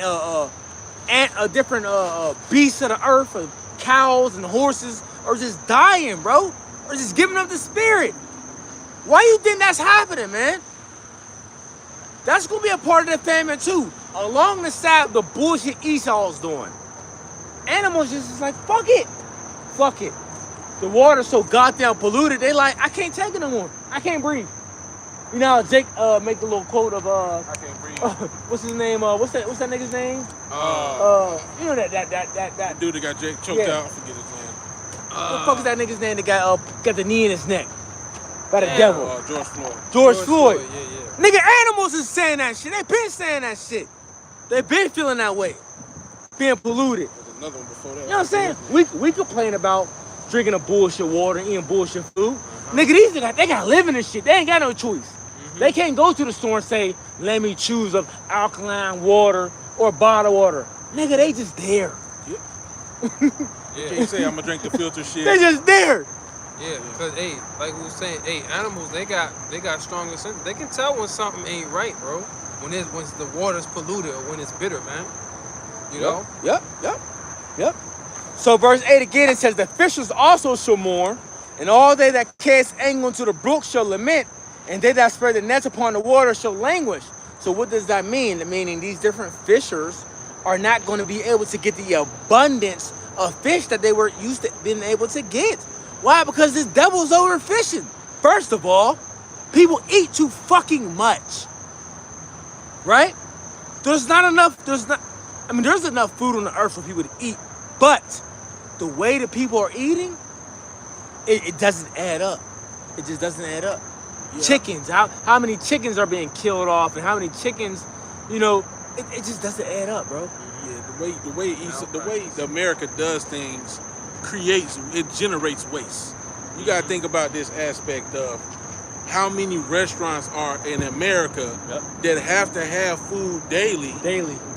different beasts of the earth, cows and horses are just dying, bro. Or just giving up the spirit. Why you think that's happening, man? That's gonna be a part of the famine too, along the side of the bullshit Esau's doing. Animals just is like, fuck it. The water's so goddamn polluted, they like, I can't take it no more. I can't breathe. You know how Jake make a little quote of I can't breathe. what's his name? What's that nigga's name? You know that Dude that got Jake choked Yeah. out. I forget his name. what the fuck is that nigga's name? The guy got the knee in his neck by the devil. George Floyd. George Floyd. Yeah. Nigga, animals is saying that shit. They been saying that shit. They been feeling that way. Being polluted. There's another one before that. You know what I'm saying? We complain about drinking a bullshit water, eating bullshit food. Nigga, these niggas, they gotta live in this shit. They ain't got no choice. They can't go to the store and say, let me choose of alkaline water or bottled water. Nigga, they just there. You can't say I'm gonna drink the filter shit. They just there. Yeah, because hey, like we was saying, hey, animals they got stronger senses. They can tell when something ain't right, bro. When the water's polluted or when it's bitter, man. You know? Yep. So verse 8 again, it says, the fishers also shall mourn, and all they that cast angle into the brook shall lament, and they that spread the nets upon the water shall languish. So what does that mean? Meaning these different fishers are not going to be able to get the abundance of fish that they were used to being able to get. Why? Because this devil's overfishing. First of all, people eat too fucking much. Right? There's enough food on the earth for people to eat, but the way that people are eating, it doesn't add up. It just doesn't add up. Yeah. Chickens, how many chickens are being killed off, and how many chickens, it just doesn't add up, bro. Yeah, the way America does things generates waste. You gotta think about this aspect of how many restaurants are in America that have to have food daily.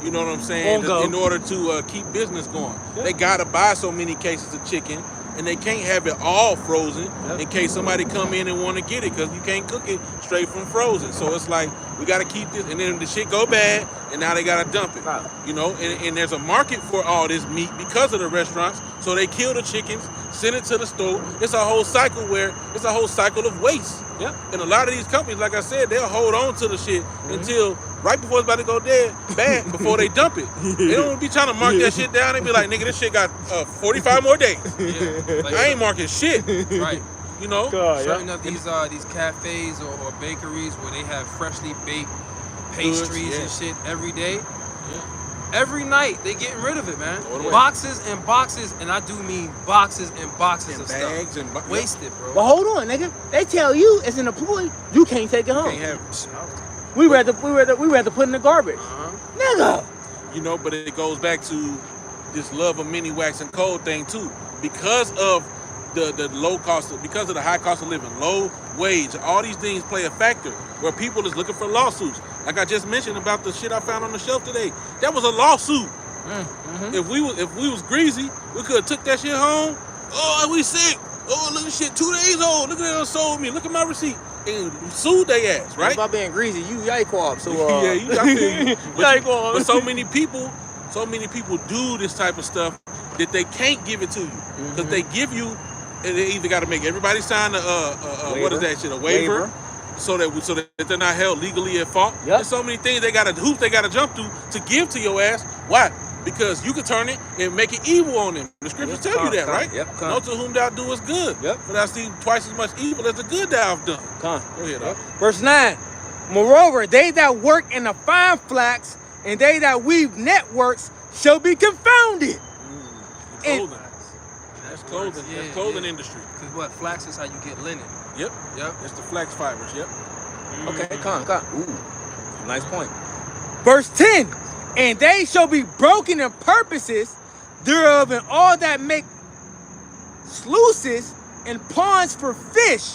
You know what I'm saying? In order to keep business going. Yep. They gotta buy so many cases of chicken, and they can't have it all frozen in case somebody come in and want to get it, because you can't cook it straight from frozen. So it's like, we gotta keep this, and then the shit go bad, and now they gotta dump it. Right. You know, and there's a market for all this meat because of the restaurants. So they kill the chickens, send it to the store. It's a whole cycle of waste. Yep. And a lot of these companies, like I said, they'll hold on to the shit until right before it's about to go bad before they dump it. They don't be trying to mark that shit down. They be like, nigga, this shit got 45 more days. Yeah. Like, I ain't marking shit. right. You know? Certain of these cafes or bakeries where they have freshly baked pastries and shit every day. Every night they getting rid of it, man. Boxes and boxes, and I do mean boxes and boxes And of bags stuff. and Wasted, bro. But hold on, nigga. They tell you as an employee, you can't take it home. Can't have it. We rather put in the garbage. Nigga. You know, but it goes back to this love of mini wax and cold thing too. Because of the low cost, because of the high cost of living, low wage, all these things play a factor where people is looking for lawsuits. Like I just mentioned about the shit I found on the shelf today. That was a lawsuit. If we was greasy, we could have took that shit home. Oh, we sick. Oh, look at shit, 2 days old. Look at that, sold me. Look at my receipt. And sued they ass, right? About being greasy, you yike so yeah, I feel you. But so yike many people do this type of stuff that they can't give it to you because they give you, and they either got to make everybody sign what is that shit, a waiver. So that they're not held legally at fault. There's so many things they gotta jump through to give to your ass. Why? Because you could turn it and make it evil on them. The scriptures tell you that, right? Know to whom thou doest good. For thou see twice as much evil as the good thou have done. Go ahead, Verse 9. Moreover, they that work in the fine flax and they that weave networks shall be confounded. Clothing. That's clothing. That's clothing industry. Because what? Flax is how you get linen. Yep. It's the flax fibers. Yep. Okay, come on. Ooh, nice point. Verse 10. And they shall be broken in purposes thereof, and all that make sluices and ponds for fish.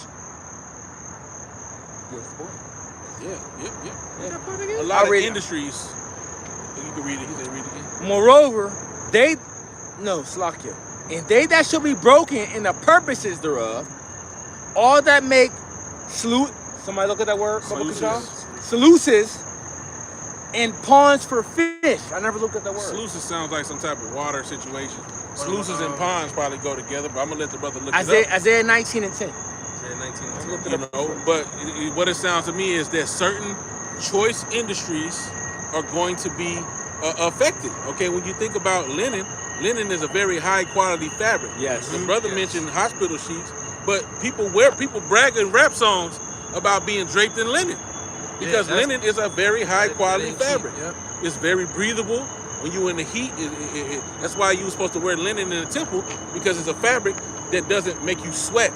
Yeah. A lot of industries. You can read it. He said read it again. Moreover, Slakia. And they that shall be broken in the purposes thereof, all that make somebody look at that word? Sluices and ponds for fish. I never looked at that word. Sluices sounds like some type of water situation. Sluices and ponds probably go together, but I'm gonna let the brother look it up. Isaiah 19 and 10. Isaiah 19 and 10. You know, but what it sounds to me is that certain choice industries are going to be affected. Okay, when you think about linen is a very high quality fabric. Yes. The brother mentioned hospital sheets, but people brag in rap songs about being draped in linen because linen is a very high quality fabric. Yep. It's very breathable. When you're in the heat, that's why you were supposed to wear linen in the temple, because it's a fabric that doesn't make you sweat.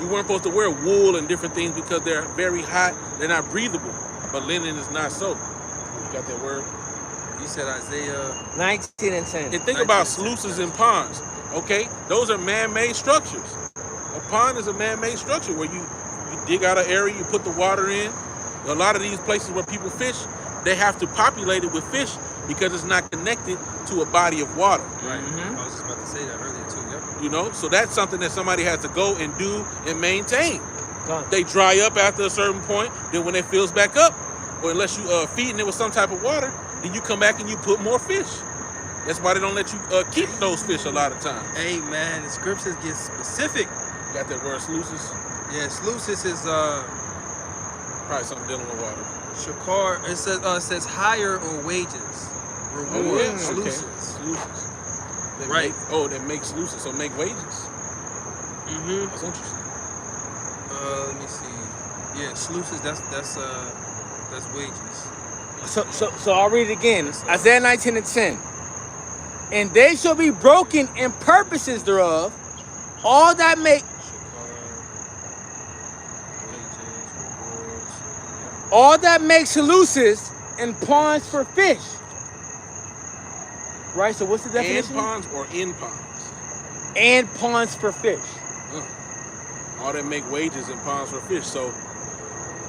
You weren't supposed to wear wool and different things because they're very hot. They're not breathable. But linen is not so. You got that word? You said Isaiah 19 and 10. And think about sluices and ponds. Okay, those are man-made structures. A pond is a man-made structure where you dig out an area, you put the water in. A lot of these places where people fish, they have to populate it with fish because it's not connected to a body of water. Right. I was just about to say that earlier too. Yep. You know, so that's something that somebody has to go and do and maintain. Done. They dry up after a certain point. Then when it fills back up, or unless you feeding it with some type of water, then you come back and you put more fish. That's why they don't let you keep those fish a lot of times. Hey man, the scriptures get specific. Got that word sluices? Yeah, sluices is Probably something dealing with water. shakar. It says hire or wages, reward, sluices. Sluices. That Right. They make sluices, so make wages. Mm-hmm. That's interesting. Let me see. Yeah, sluices. That's wages. So I'll read it again. Isaiah 19 and 10. And they shall be broken in purposes thereof, all that make sluices and ponds for fish. Right? So what's the definition? And ponds or in ponds? And ponds for fish. All that make wages and ponds for fish. So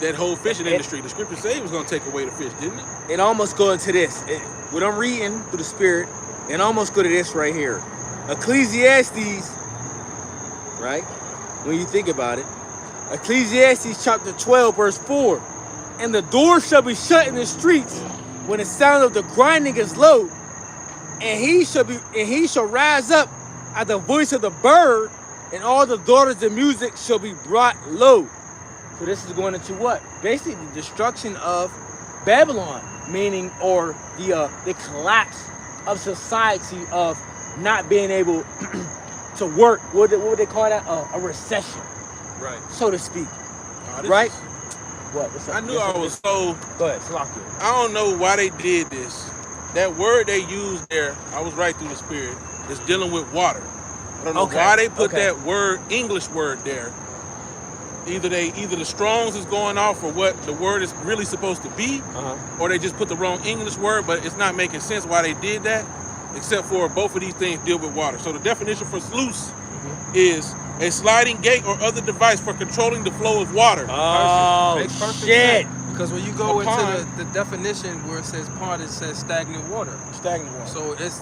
that whole fishing industry, the scripture said it was going to take away the fish, didn't it? It almost go into this. What I'm reading through the Spirit, it almost go to this right here. Ecclesiastes, right? When you think about it. Ecclesiastes chapter 12, verse 4. And the door shall be shut in the streets when the sound of the grinding is low. And he shall rise up at the voice of the bird, and all the daughters of music shall be brought low. So this is going into what? Basically the destruction of Babylon, meaning, or the collapse of society, of not being able to work. What would they call that? A recession, Right. so to speak. This Right? is- What's up? I knew I was so... Go ahead, Salakia. I don't know why they did this. That word they used there, I was right through the Spirit, is dealing with water. I don't know why they put that word, English word there. Either the Strong's is going off for what the word is really supposed to be, or they just put the wrong English word, but it's not making sense why they did that, except for both of these things deal with water. So the definition for sluice is a sliding gate or other device for controlling the flow of water. Oh, Makes perfect shit. sense. Because when you go A into pond. the definition where it says pond, it says stagnant water. Stagnant water. So it's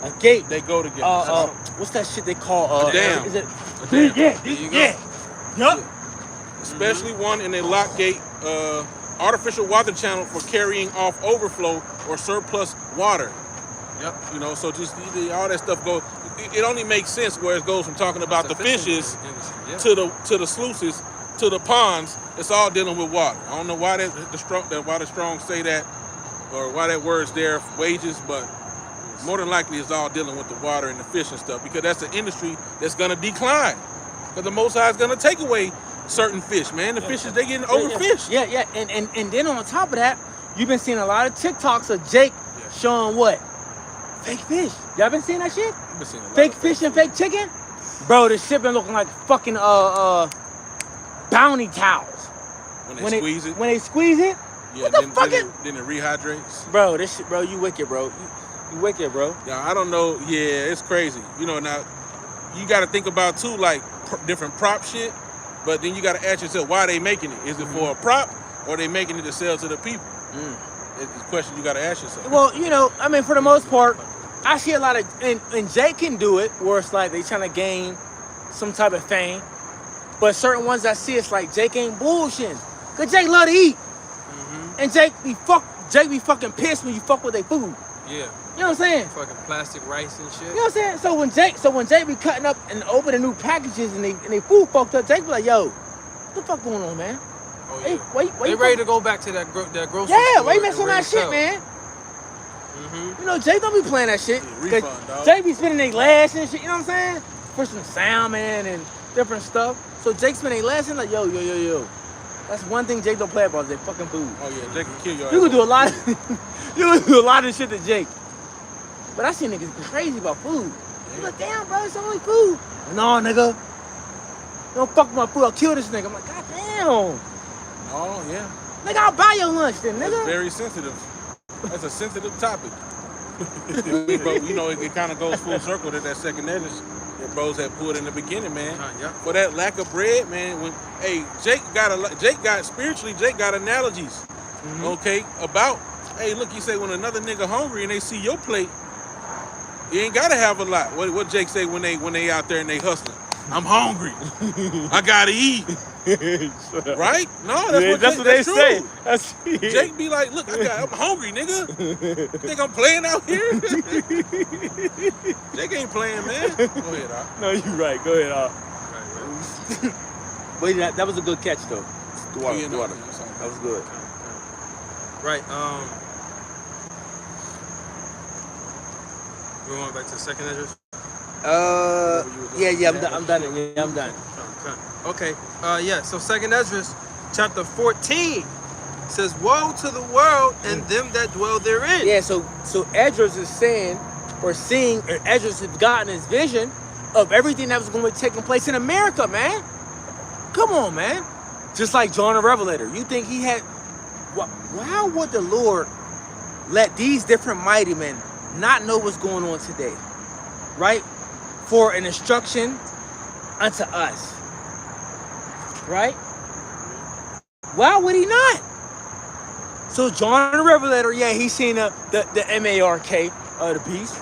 A gate. They go together. What's that shit they call? A dam. Is it? A dam. Yeah. There you go. Yeah. Yup. Especially one in a lock gate, artificial water channel for carrying off overflow or surplus water. Yep. You know, so just all that stuff goes. It only makes sense where it goes from talking about the fishes to the sluices to the ponds. It's all dealing with water. I don't know why the strong say that, or why that word's there, wages, but more than likely it's all dealing with the water and the fish and stuff, because that's an industry that's gonna decline. Because the Most High is gonna take away certain fish, man. The fishes, they getting overfished. Yeah. And then on top of that, you've been seeing a lot of TikToks of Jake showing what? Fake fish. Y'all been seeing that shit? I've been seeing a lot Fake of fish and fake chicken? Bro, this shit been looking like fucking bounty towels. when they squeeze it. When they squeeze it, Yeah, What the fuck then it rehydrates. Bro, this shit, bro, you wicked, bro. You wicked, bro. Yeah, I don't know. Yeah, it's crazy. You know, now you got to think about too, like different prop shit. But then you got to ask yourself, why are they making it? Is it for a prop, or are they making it to sell to the people? It's a question you got to ask yourself. Well, you know, I mean, for the most part, I see a lot of, and Jake can do it, where it's like they trying to gain some type of fame. But certain ones I see, it's like Jake ain't bullshitting. Cause Jake love to eat, and Jake be fucking pissed when you fuck with their food. Yeah. You know what I'm saying? Fucking plastic rice and shit. You know what I'm saying? So when Jake be cutting up and opening new packages and they food fucked up, Jake be like, yo, what the fuck going on, man? Oh, Hey, yeah. why They you ready fuck- to go back to that grocery Yeah, store. why you mess and on that ready to shit, sell. man? You know, Jake don't be playing that shit. Yeah, refund, 'Cause dog. Jake be spending their last and shit, you know what I'm saying? For some salmon and different stuff. So Jake spending their last and like, yo. That's one thing Jake don't play about is their fucking food. Oh yeah, Jake can kill your You ass. can do a lot of you can do a lot of shit to Jake. But I see niggas crazy about food. You like, damn, bro, it's only food. No, nigga. Don't fuck with my food. I'll kill this nigga. I'm like, god damn. Oh yeah, Nigga, I'll buy your lunch then, that's nigga. very sensitive. That's a sensitive topic. Bro, you know, it kind of goes full circle to that second edge that bros had pulled in the beginning, man. Yeah. For that lack of bread, man. When Jake got analogies, okay, about hey, look, you say when another nigga hungry and they see your plate, you ain't gotta have a lot. What Jake say when they out there and they hustling? I'm hungry. I gotta eat. Right? No, that's what they say. That's Jake be like, look, I'm hungry, nigga. You think I'm playing out here? Jake ain't playing, man. Go ahead, Doc. No, you right. Go ahead, Right. But that was a good catch though. Oh, yeah, no, That was good. Right. We're going back to the second address. Yeah, I'm done. Yeah, I'm done. Okay. Yeah. So Second Esdras, chapter 14, says, "Woe to the world and them that dwell therein." Yeah, so Esdras is saying, or seeing, or Esdras has gotten his vision of everything that was going to be taking place in America, man. Come on, man. Just like John the Revelator. You think he had... Why would the Lord let these different mighty men not know what's going on today? Right? For an instruction unto us. Right? Why would he not? So John the Revelator, yeah, he's seen the MARK of the beast.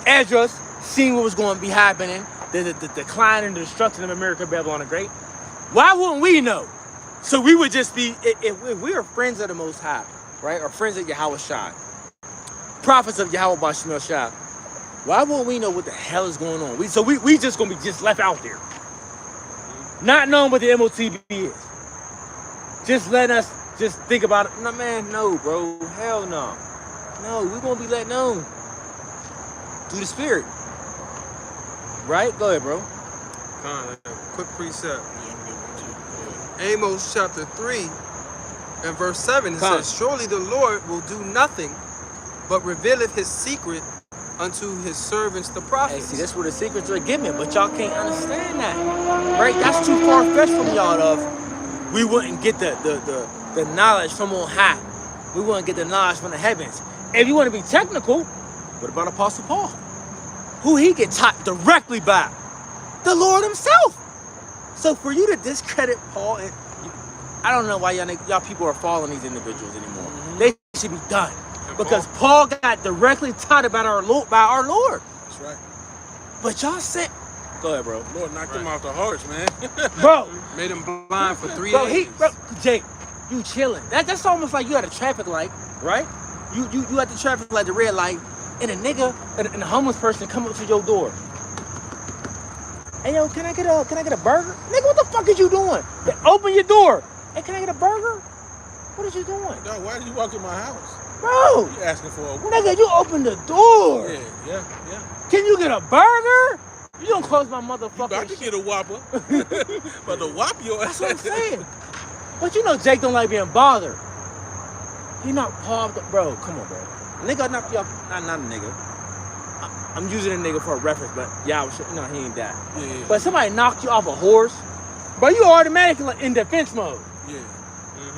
Esdras seen what was going to be happening, the decline and the destruction of America, Babylon the Great. Why wouldn't we know? So we would just be, if we are friends of the Most High, right, or friends of Yahweh Shai, prophets of Yahweh Bashmel Shai, why won't we know what the hell is going on? We just gonna be just left out there, not knowing what the MOTB is. Just letting us just think about it. No, man, no, bro, hell no. No, we gonna be let known through the Spirit. Right? Go ahead, bro. Quick precept. Amos chapter 3 and verse 7, it says, "Surely the Lord will do nothing, but revealeth his secret unto his servants the Hey, prophets." see, that's where the secrets are given, but y'all can't understand that, right? That's too far-fetched from y'all. We wouldn't get the knowledge from on high. We wouldn't get the knowledge from the heavens. If you want to be technical, what about Apostle Paul? Who he get taught directly by? The Lord himself. So for you to discredit Paul, I don't know why y'all people are following these individuals anymore. They should be done. Because Paul got directly taught about our Lord, That's right. But y'all said, go ahead, bro. Lord knocked him off the horse, man. Bro, Made him blind for 3 bro, days. Jake, you chilling. That's almost like you at a traffic light, right? You at the traffic light, the red light, and a nigga and a homeless person come up to your door. Hey yo, can I get a burger? Nigga, what the fuck is you doing? Open your door. Hey, can I get a burger? What is you doing? Dog, why did you walk in my house? Bro, You asking for a nigga, you open the door. Yeah. Can you get a burger? You don't close my motherfucking About to shit. get a whopper. About to whop your ass. That's what I'm saying. But you know Jake don't like being bothered. He not Paul, bro. Come on, bro. Nigga knocked you off. Not a nigga. I'm using a nigga for a reference, but yeah, no, he ain't that. Yeah. But somebody knocked you off a horse, bro. You automatically in defense mode. Yeah.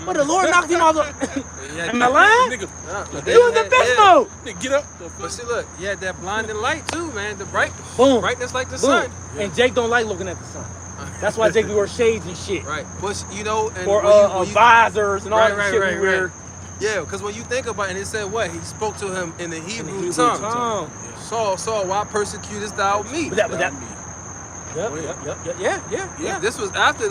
But the Lord knocked him off the. Yeah, Am I lying? Nigga, He was in beast mode. nigga, get up. But see, look, he had that blinding light too, man. The Boom. brightness like the Boom. sun. And Jake don't like looking at the sun. That's why Jake wear shades and shit. Right. But you know, and Or when you- visors and all that shit we wear. Yeah, because when you think about it, it said what? He spoke to him in the In the Hebrew Hebrew tongue. tongue. Saul, why persecutest thou me? But that. Oh, Yeah. This was after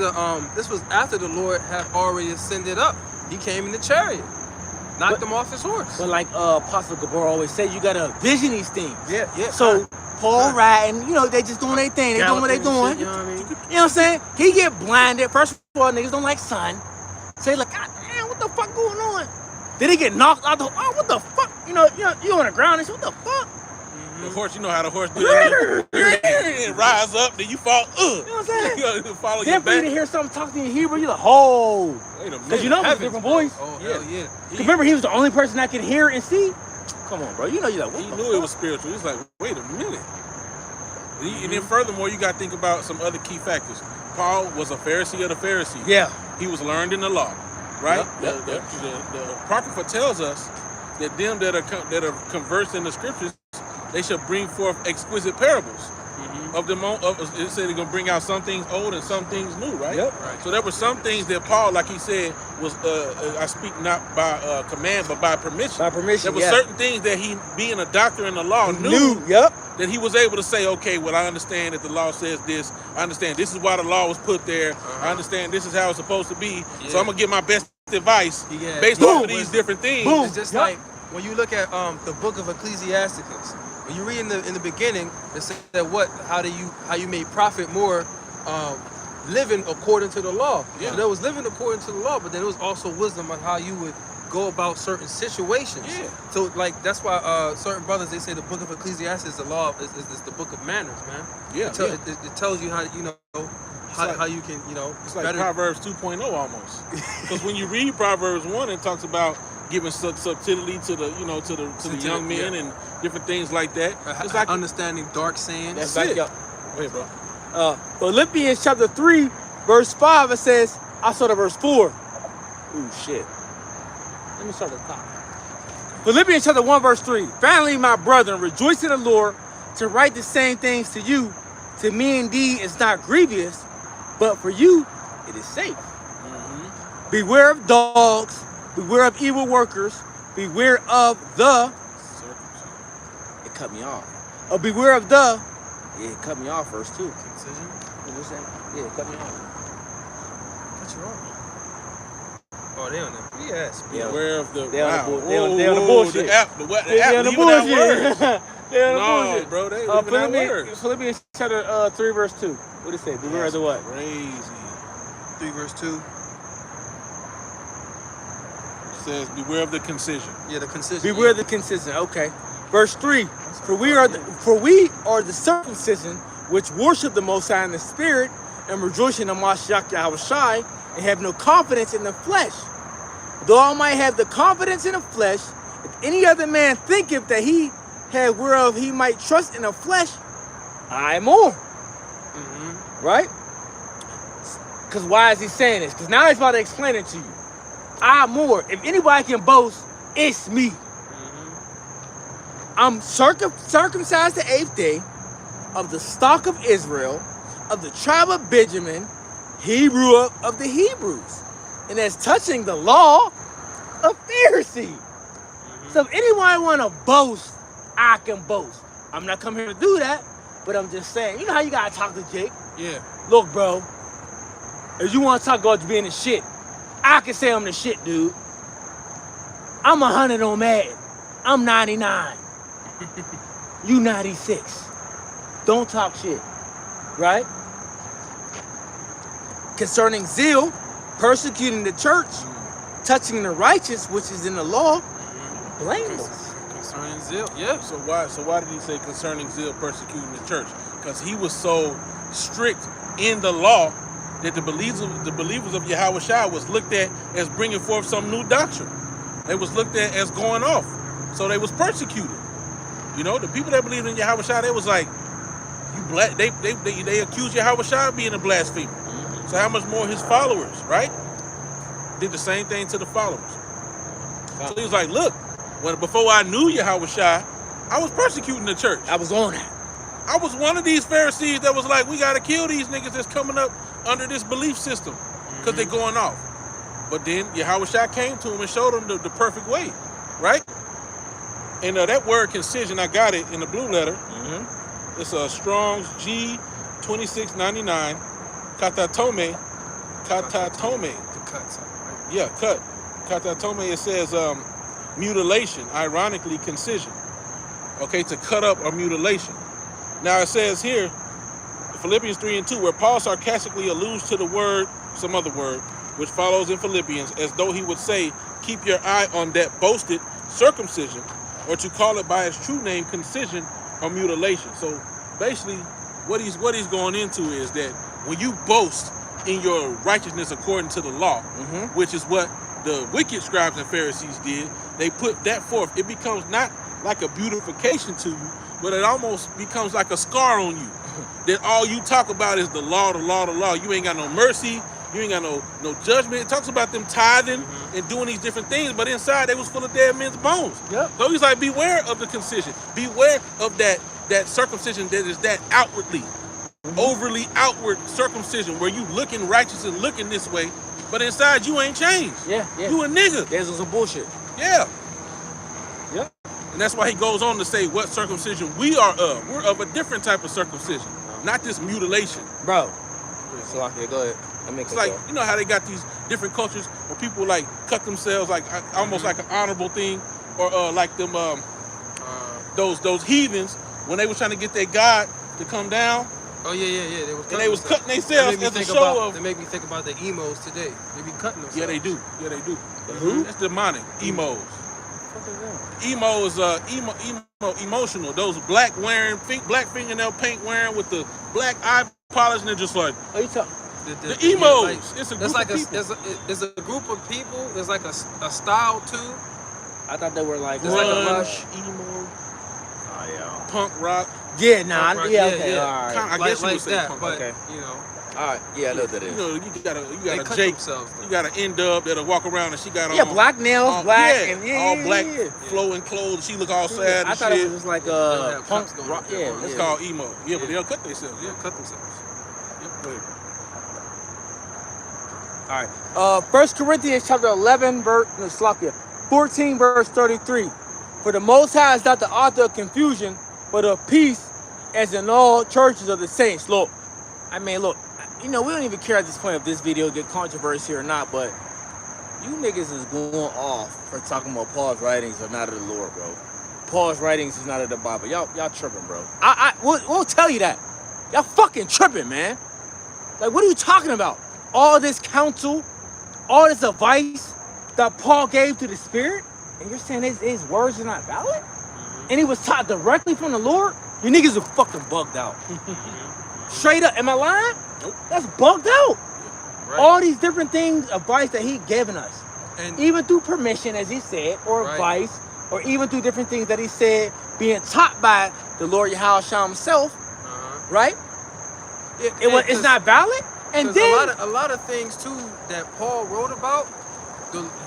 the Lord had already ascended up. He came in the chariot, knocked him off his horse. But like Apostle Gabor always said, you gotta vision these things. Yeah. So Paul riding, they just doing their thing. They doing what they doing. You know what I mean? You know what I'm saying? He get blinded. First of all, niggas don't like sun. So he like, God damn, what the fuck going on? Then he get knocked out the. Oh, what the fuck? You on the ground and shit. What the fuck? The horse, you know how the horse do that. It rise up, then you fall. You know what I'm saying? You gotta follow your Then for you to back. hear something talking to you in Hebrew, you're like, oh. Wait a minute. Because you know it's a different voice. Oh, Yeah. hell yeah. 'Cause remember, he was the only person that could hear and see. Come on, bro. You're like, what He the knew fuck? it was spiritual. He's like, wait a minute. And then furthermore, you got to think about some other key factors. Paul was a Pharisee of the Pharisees. Yeah. He was learned in the law, right? Yep, The Apocrypha tells us that them that are conversed in the scriptures, they shall bring forth exquisite parables. Of them, it said they're gonna bring out some things old and some things new, right? Yep. Right. So there were some things that Paul, like he said, was I speak not by command but by permission. By permission, There were yeah. certain things that he, being a doctor in the law, Yep. that he was able to say, okay, well, I understand that the law says this. I understand this is why the law was put there. I understand this is how it's supposed to be. So Yeah. I'm gonna give my best advice Yeah. based Boom. off of these different things. Boom. It's just Yep. like when you look at the book of Ecclesiasticus. When you read in the beginning, it said that how you may profit more living according to the law. Yeah. So there was living according to the law, but then there was also wisdom on how you would go about certain situations. Yeah. So like that's why certain brothers, they say the book of Ecclesiastes is the law is the book of manners, man. Yeah, It, yeah. it tells you how like- how you can It's like better. Proverbs 2.0 almost. Because when you read Proverbs 1, it talks about giving subtlety to the young men Yeah. and different things like that. It's like understanding dark sayings. That's Back it. up. Go ahead, bro. Philippians chapter 3, verse 5, it says, I saw the verse 4. Ooh, shit. Let me start at the top. Philippians chapter 1, verse 3. Finally, my brethren, rejoice in the Lord. To write the same things to you, to me indeed is not grievous, but for you it is safe. Beware of dogs, beware of evil workers, beware of the. It cut me off. Beware of the. Yeah, it cut me off first too. Incision. What was that? Yeah, it cut me off. Cut you off. Oh, they on the BS. Yeah. Aware of the They on the wow. bull- Whoa, they on the whoa, bullshit. The app, the They app on the leaving out bullshit. words. They on the No, bullshit. bro, they leaving out words. Philippians chapter 3, verse 2. What did it say? Beware of the what? Crazy. 3 verse 2. It says, beware of the concision. Yeah, the concision. Beware the consistent. Okay. Verse 3. For we are the circumcision which worship the Most High in the Spirit and rejoice in the Mashiach Yahushai and have no confidence in the flesh. Though I might have the confidence in the flesh, if any other man thinketh that he had whereof he might trust in the flesh, I more. Right? Because why is he saying this? Because now he's about to explain it to you. I more. If anybody can boast, it's me. I'm circumcised the 8th day of the stock of Israel, of the tribe of Benjamin, Hebrew of the Hebrews. And as touching the law, a Pharisee. So if anyone want to boast, I can boast. I'm not coming here to do that, but I'm just saying, you know how you got to talk to Jake? Yeah. Look, bro, if you want to talk about being the shit, I can say I'm the shit, dude. I'm 100 on Madden. I'm 99. You 96. Don't talk shit, right? Concerning zeal, persecuting the church, touching the righteous, which is in the law, blameless. Concerning zeal. Yeah. So why did he say concerning zeal persecuting the church? Because he was so strict in the law that the believers of Yahweh Shai was looked at as bringing forth some new doctrine. They was looked at as going off. So they was persecuted. You know, the people that believed in Yahweh Shai, they was like, they accused Yahweh Shai of being a blasphemer. So how much more his followers, right? did the same thing to the followers. So he was like, look, before I knew Yahushua, I was persecuting the church. I was on that. I was one of these Pharisees that was like, we got to kill these niggas that's coming up under this belief system because they're going off. But then Yahushua came to him and showed him the perfect way, right? And that word concision, I got it in the blue letter. It's a Strong's G2699, katatome. To cut something, right? Yeah, cut. Katatome, it says mutilation, ironically concision. Okay, to cut up or mutilation. Now it says here, Philippians 3:2, where Paul sarcastically alludes to the word, some other word, which follows in Philippians, as though he would say, keep your eye on that boasted circumcision, or to call it by its true name, concision or mutilation. So basically, what he's going into is that when you boast in your righteousness according to the law, which is what the wicked scribes and Pharisees did, they put that forth. It becomes not like a beautification to you, but it almost becomes like a scar on you. That all you talk about is the law, the law, the law. You ain't got no mercy. You ain't got no judgment. It talks about them tithing and doing these different things, but inside they was full of dead men's bones. Yep. So he's like, beware of the concision. Beware of that circumcision that is that outwardly, overly outward circumcision where you looking righteous and looking this way, but inside you ain't changed. Yeah. You a nigga. There's some bullshit. Yeah. Yep. And that's why he goes on to say what circumcision we are of. We're of a different type of circumcision, not this mutilation. Bro. So, okay, go ahead. It's like, you know how they got these different cultures where people like cut themselves like almost like an honorable thing, or like them those heathens when they were trying to get their God to come down. Oh yeah. They was cutting themselves as a show of. They make me think about the emos today. They be cutting themselves. Yeah, they do. Who? That's demonic. Emos. Emo is emotional. Those black fingernail paint wearing with the black eye polish, and they're just like, Oh, you talking? the emos. It's a group of people. It's a group of people. There's like a style too. I thought they were like It's like a grunge, emo, Oh yeah. punk rock. Yeah, nah. Punk rock, Yeah, yeah, okay. yeah. All right. I guess you would say that, punk. but okay. you know, All right. Yeah, I know what that You is. know, you got they a cut Jake. themselves. Though. You got an N-Dub that'll walk around and she got Yeah, on black nails, all, black, yeah, and all black yeah. flowing clothes. She look all sad I and thought shit. it was just like They'll have punk cups going rock. up there. Yeah. It's Yeah. called emo. Yeah, but they'll cut themselves. Yeah, cut themselves. Go ahead. All right. 1 Corinthians chapter 14 verse 33. For the Most High is not the author of confusion, but of peace, as in all churches of the saints. Look, look, we don't even care at this point if this video get controversy or not, but you niggas is going off for talking about Paul's writings are not of the Lord, bro. Paul's writings is not of the Bible. Y'all tripping, bro. We'll tell you that. Y'all fucking tripping, man. Like, what are you talking about? All this counsel, all this advice that Paul gave to the Spirit, and you're saying his words are not valid? And he was taught directly from the Lord? You niggas are fucking bugged out. Straight up, am I lying? Nope. That's bugged out. Right. All these different things, advice that he given us, And even through permission, as he said, or Right. advice, or even through different things that he said, being taught by the Lord Yahushua himself, right? It's not valid. And then a lot of things too that Paul wrote about.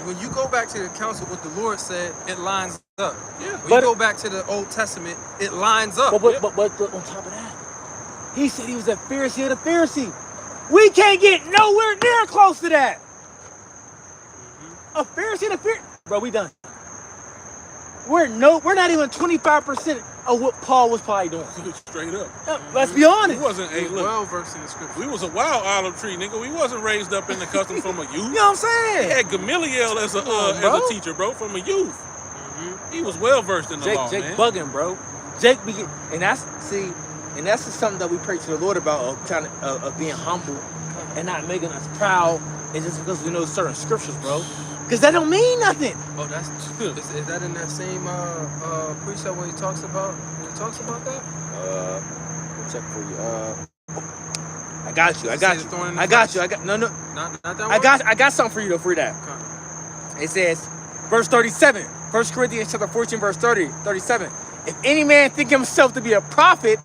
When you go back to the council, what the Lord said, it lines up. Yeah. When But- you go back to the Old Testament, it lines up. But on top of that, he said he was a Pharisee of the Pharisee. We can't get nowhere near close to that. A Pharisee of the Pharisee. Bro, we done. We're not even 25% of what Paul was probably doing. Straight up. Let's be We honest. wasn't He's look. well versed in the scripture. We was a wild olive tree, nigga. We wasn't raised up in the customs from a youth. You know what I'm saying? He had Gamaliel as a bro. teacher, bro, from a youth. He was well versed in the law, Jake man. bugging, bro. Jake be and that's just something that we pray to the Lord about, of being humble and not making us proud, and just because we know certain scriptures, bro. Because that don't mean nothing. Oh, that's is that in that same precept when he talks about that? I'll check for you. I got you. No. Not that one? I got something for you though. For that. Okay. It says, verse 37, 1 Corinthians chapter 14, verse 37. If any man think himself to be a prophet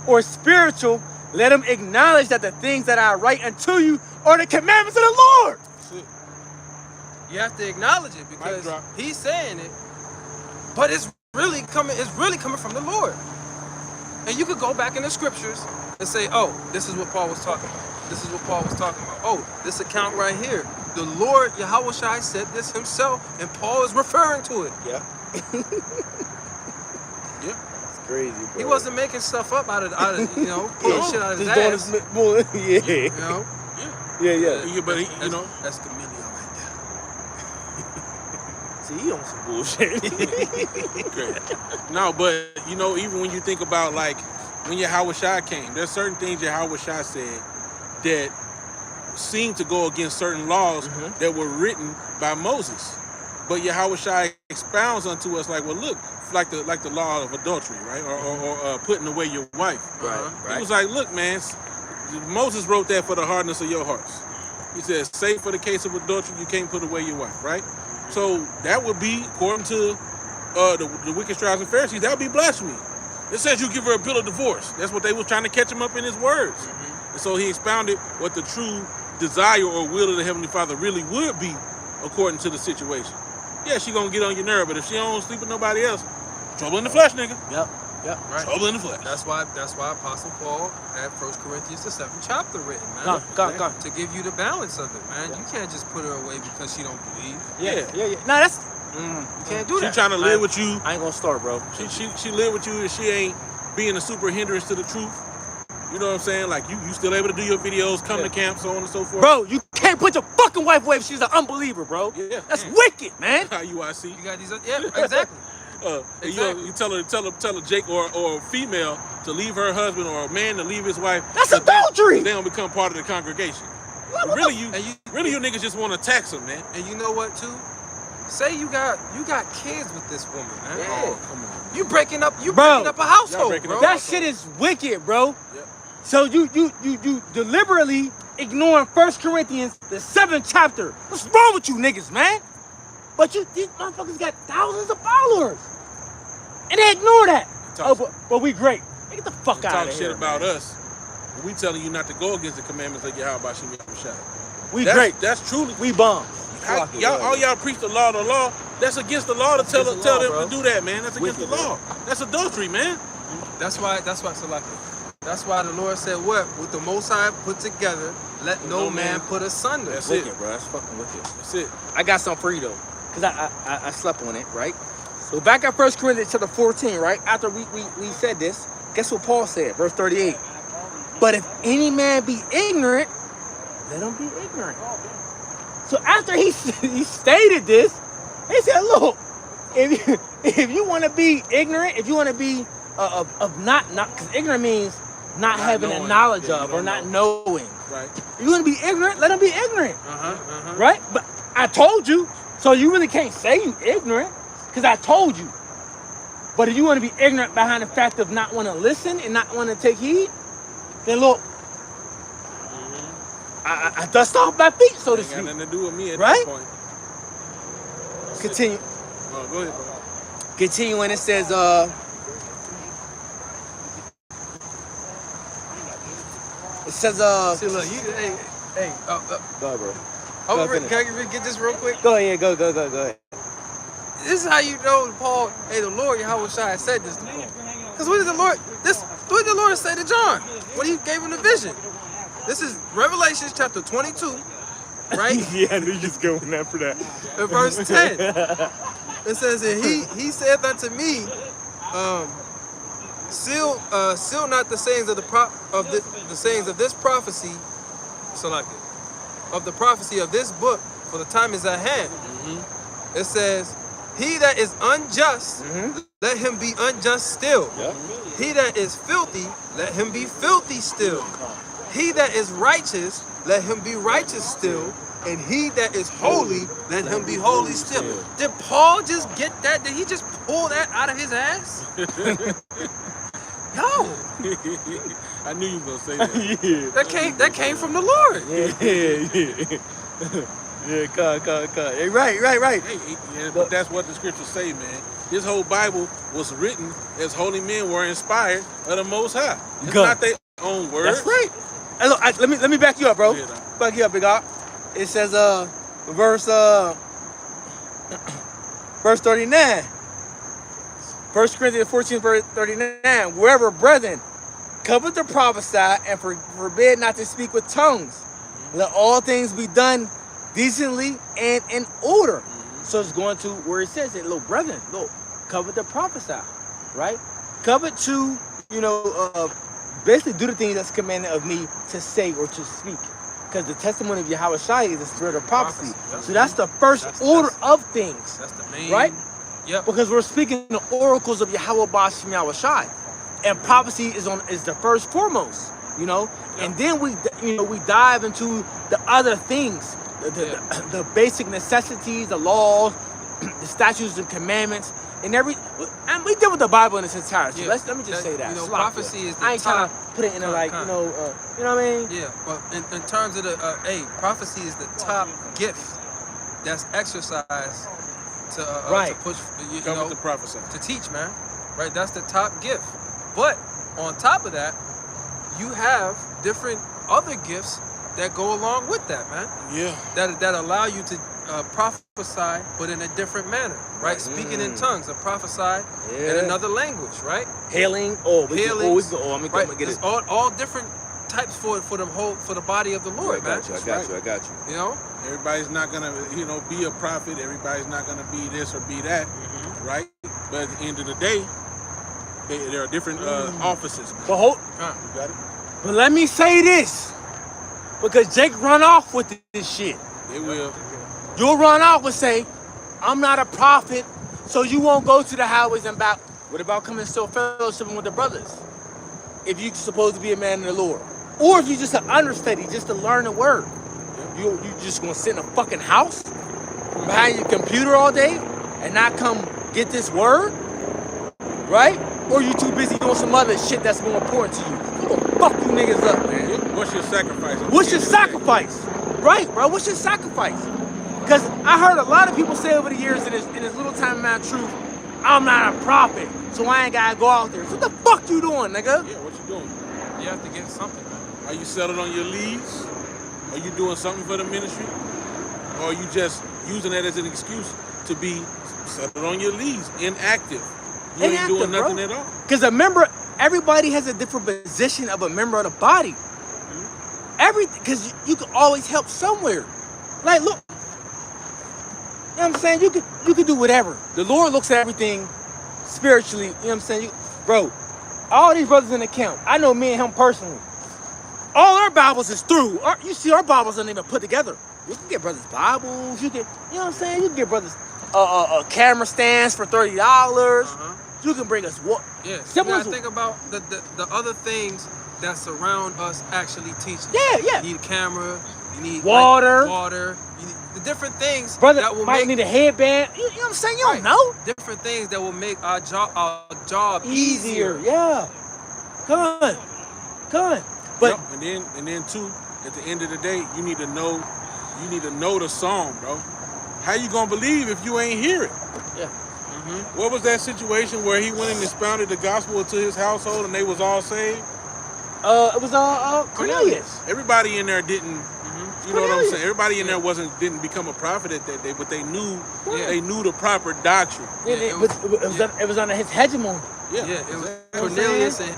or spiritual, let him acknowledge that the things that I write unto you are the commandments of the Lord. That's it. You have to acknowledge it because drop. he's saying it, but it's really coming from the Lord. And you could go back in the scriptures and say, oh, this is what Paul was talking about. This is what Paul was talking about. Oh, this account right here. The Lord Yahushua said this himself, and Paul is referring to it. Yeah. Yeah. It's crazy, bro. He wasn't making stuff up out of you know, pulling shit out of his Just doing ass. his well, yeah. You know? Yeah. But he, you know, That's comedian right See, he on some bullshit. okay. No, but you know, even when you think about like when Yahushua came, there's certain things Yahushua said that seemed to go against certain laws that were written by Moses. But Yahushua expounds unto us like, well, look, like the law of adultery, right, or putting away your wife. Right. He was like, look, man, Moses wrote that for the hardness of your hearts. He says, save for the case of adultery, you can't put away your wife, right? So that would be, according to the wicked scribes and Pharisees, that would be blasphemy. It says you give her a bill of divorce. That's what they was trying to catch him up in his words. And so he expounded what the true desire or will of the Heavenly Father really would be according to the situation. Yeah, she gonna get on your nerve, but if she don't sleep with nobody else, trouble in the flesh, nigga. Yep. Right. Trouble in the flesh. That's why Apostle Paul had 1 Corinthians the 7th chapter written, man. Go. To give you the balance of it, man. Yeah. You can't just put her away because she don't believe. Yeah. No, that's. You can't do She that. trying to live with you. I ain't gonna start, bro. She live with you and she ain't being a super hindrance to the truth. You know what I'm saying? Like you still able to do your videos, come to camp, so on and so forth. Bro, you can't put your fucking wife away if she's an unbeliever, bro. Yeah. That's wicked, man. UIC. You got these. Yeah, exactly. You tell a Jake or a female to leave her husband or a man to leave his wife. That's so adultery. They don't become part of the congregation. What Really, the you niggas just want to tax them, man. And you know what, too? Say you got kids with this woman, man. Yeah. Oh, come on. You breaking up a Y'all household, breaking bro. up That shit is wicked, bro. Yep. So you deliberately ignoring 1 Corinthians, the 7th chapter. What's wrong with you niggas, man? But these motherfuckers got thousands of followers. And they ignore that. But we great. Get the fuck out Talk of here. shit about man. us. We telling you not to go against the commandments of Yahweh Shemi Shai. We great. That's truly. We bums. Y'all preach the law. That's against the law to tell them bro. to do that, man. That's against Wicked, the law. That's adultery, man. That's why that's why the Lord said what? With the Most High put together, let no man put asunder. That's Wicked, it. bro. That's fucking wicked. That's it. I got something for you though, cause I slept on it, right? So back at 1 Corinthians chapter 14, right? After we said this, guess what Paul said, verse 38. But if any man be ignorant, let him be ignorant. So after he stated this, he said, look, if you want to be ignorant, if you want to be of not, because ignorant means not having knowing. a knowledge Yeah, of you or don't not know. knowing. Right. If you want to be ignorant, let him be ignorant. Uh-huh. Right? But I told you, so you really can't say you ignorant, because I told you. But if you want to be ignorant behind the fact of not want to listen and not want to take heed, then look, I dust off my feet, so to Ain't got speak. nothing to do with me at Right? that point. Continue. Oh, go ahead, bro. Continuing, it says, See, look, hey, Go ahead, bro. can I get this real quick? Go ahead, go ahead. This is how you know Paul, hey, the Lord Yahweh Shai said this to Paul. Because what did the Lord say to John when he gave him the vision? This is Revelation chapter 22, right? Yeah, I knew you was going after that. In verse 10. It says, and he saith unto me, seal not the sayings of the sayings of this prophecy, of the prophecy of this book, for the time is at hand. It says, he that is unjust, let him be unjust still. Yep. He that is filthy, let him be filthy still. He that is righteous, let him be righteous still. And he that is holy, let him be holy still. Did Paul just get that? Did he just pull that out of his ass? No. I knew you were gonna say that. Yeah. That came from the Lord. Yeah, cut. Hey, right. Hey, yeah, but that's what the scriptures say, man. This whole Bible was written as holy men were inspired of the Most High. It's Go. not their own words. That's right. Hey, look, let me back you up, bro. Go ahead, Back you up, big op. It says, verse Verse 39. 1 Corinthians 14, verse 39. Wherever brethren covet to prophesy and forbid not to speak with tongues, let all things be done decently and in order. So it's going to where it says it, little brethren, look, covet to prophesy, right? Covet to, basically do the things that's commanded of me to say or to speak. Because the testimony of Yahweh Shai is the spirit of prophecy. So that's the first order of things. That's the main. Right? Yep. Because we're speaking the oracles of Yahweh Bashim Yahweh Shai. And prophecy is the first foremost, And then we dive into the other things, the basic necessities, the laws, the statutes and commandments, and we deal with the Bible in its entirety. Yeah. Let me just say that. Prophecy is the I ain't top. trying to put it in you know what I mean? Yeah, but in terms of the prophecy is the top gift that's exercised to push, to prophesy, to teach, man. Right, that's the top gift. But on top of that, you have different other gifts that go along with that, man. Yeah. That allow you to prophesy, but in a different manner, right? Speaking in tongues, or prophesy in another language, right? Hailing. I'm gonna get it's it. all different types for the body of the Lord, man. I got you. Everybody's not gonna, be a prophet. Everybody's not gonna be this or be that, right? But at the end of the day, there are different offices. Man. But hold. You got it. But let me say this, because Jake run off with this shit. They will. You'll run off and say, I'm not a prophet, so you won't go to the highways and back. What about coming still fellowshipping with the brothers? If you're supposed to be a man in the Lord. Or if you're just an understudy, just to learn the word. You just gonna sit in a fucking house behind your computer all day and not come get this word? Right? Or you too busy doing some other shit that's more important to you. Who gonna fuck you niggas up, man? What's your sacrifice? What's your sacrifice? Right, bro, what's your sacrifice? Because I heard a lot of people say over the years in this little time amount of truth, I'm not a prophet, so I ain't gotta go out there. So what the fuck you doing, nigga? Yeah, what you doing? You have to get something, man. Are you settled on your leads? Are you doing something for the ministry? Or are you just using that as an excuse to be settled on your leads, inactive? You ain't doing nothing at all. Because everybody has a different position of a member of the body. Because you can always help somewhere. Like, look, you know what I'm saying? You can do whatever. The Lord looks at everything spiritually, you know what I'm saying? Bro, all these brothers in the camp, I know me and him personally. All our Bibles is through. You see, our Bibles aren't even put together. You can get brothers Bibles. You know what I'm saying? You can get brothers camera stands for $30. You can bring us what? Yeah. Simple. You gotta think about the other things that surround us actually teaching. Yeah. You need a camera. You need water. You need the different things brother that will might need a headband. You know what I'm saying? You don't know. Different things that will make our job easier. Yeah. Come on. But and then too, at the end of the day, you need to know the song, bro. How you gonna believe if you ain't hear it? Yeah. What was that situation where he went and expounded the gospel to his household and they was all saved? It was Cornelius. Everybody in there didn't. You know what I'm saying? Everybody in there didn't become a prophet at that day, but they knew the proper doctrine. It was under his hegemony. Yeah, it was Cornelius and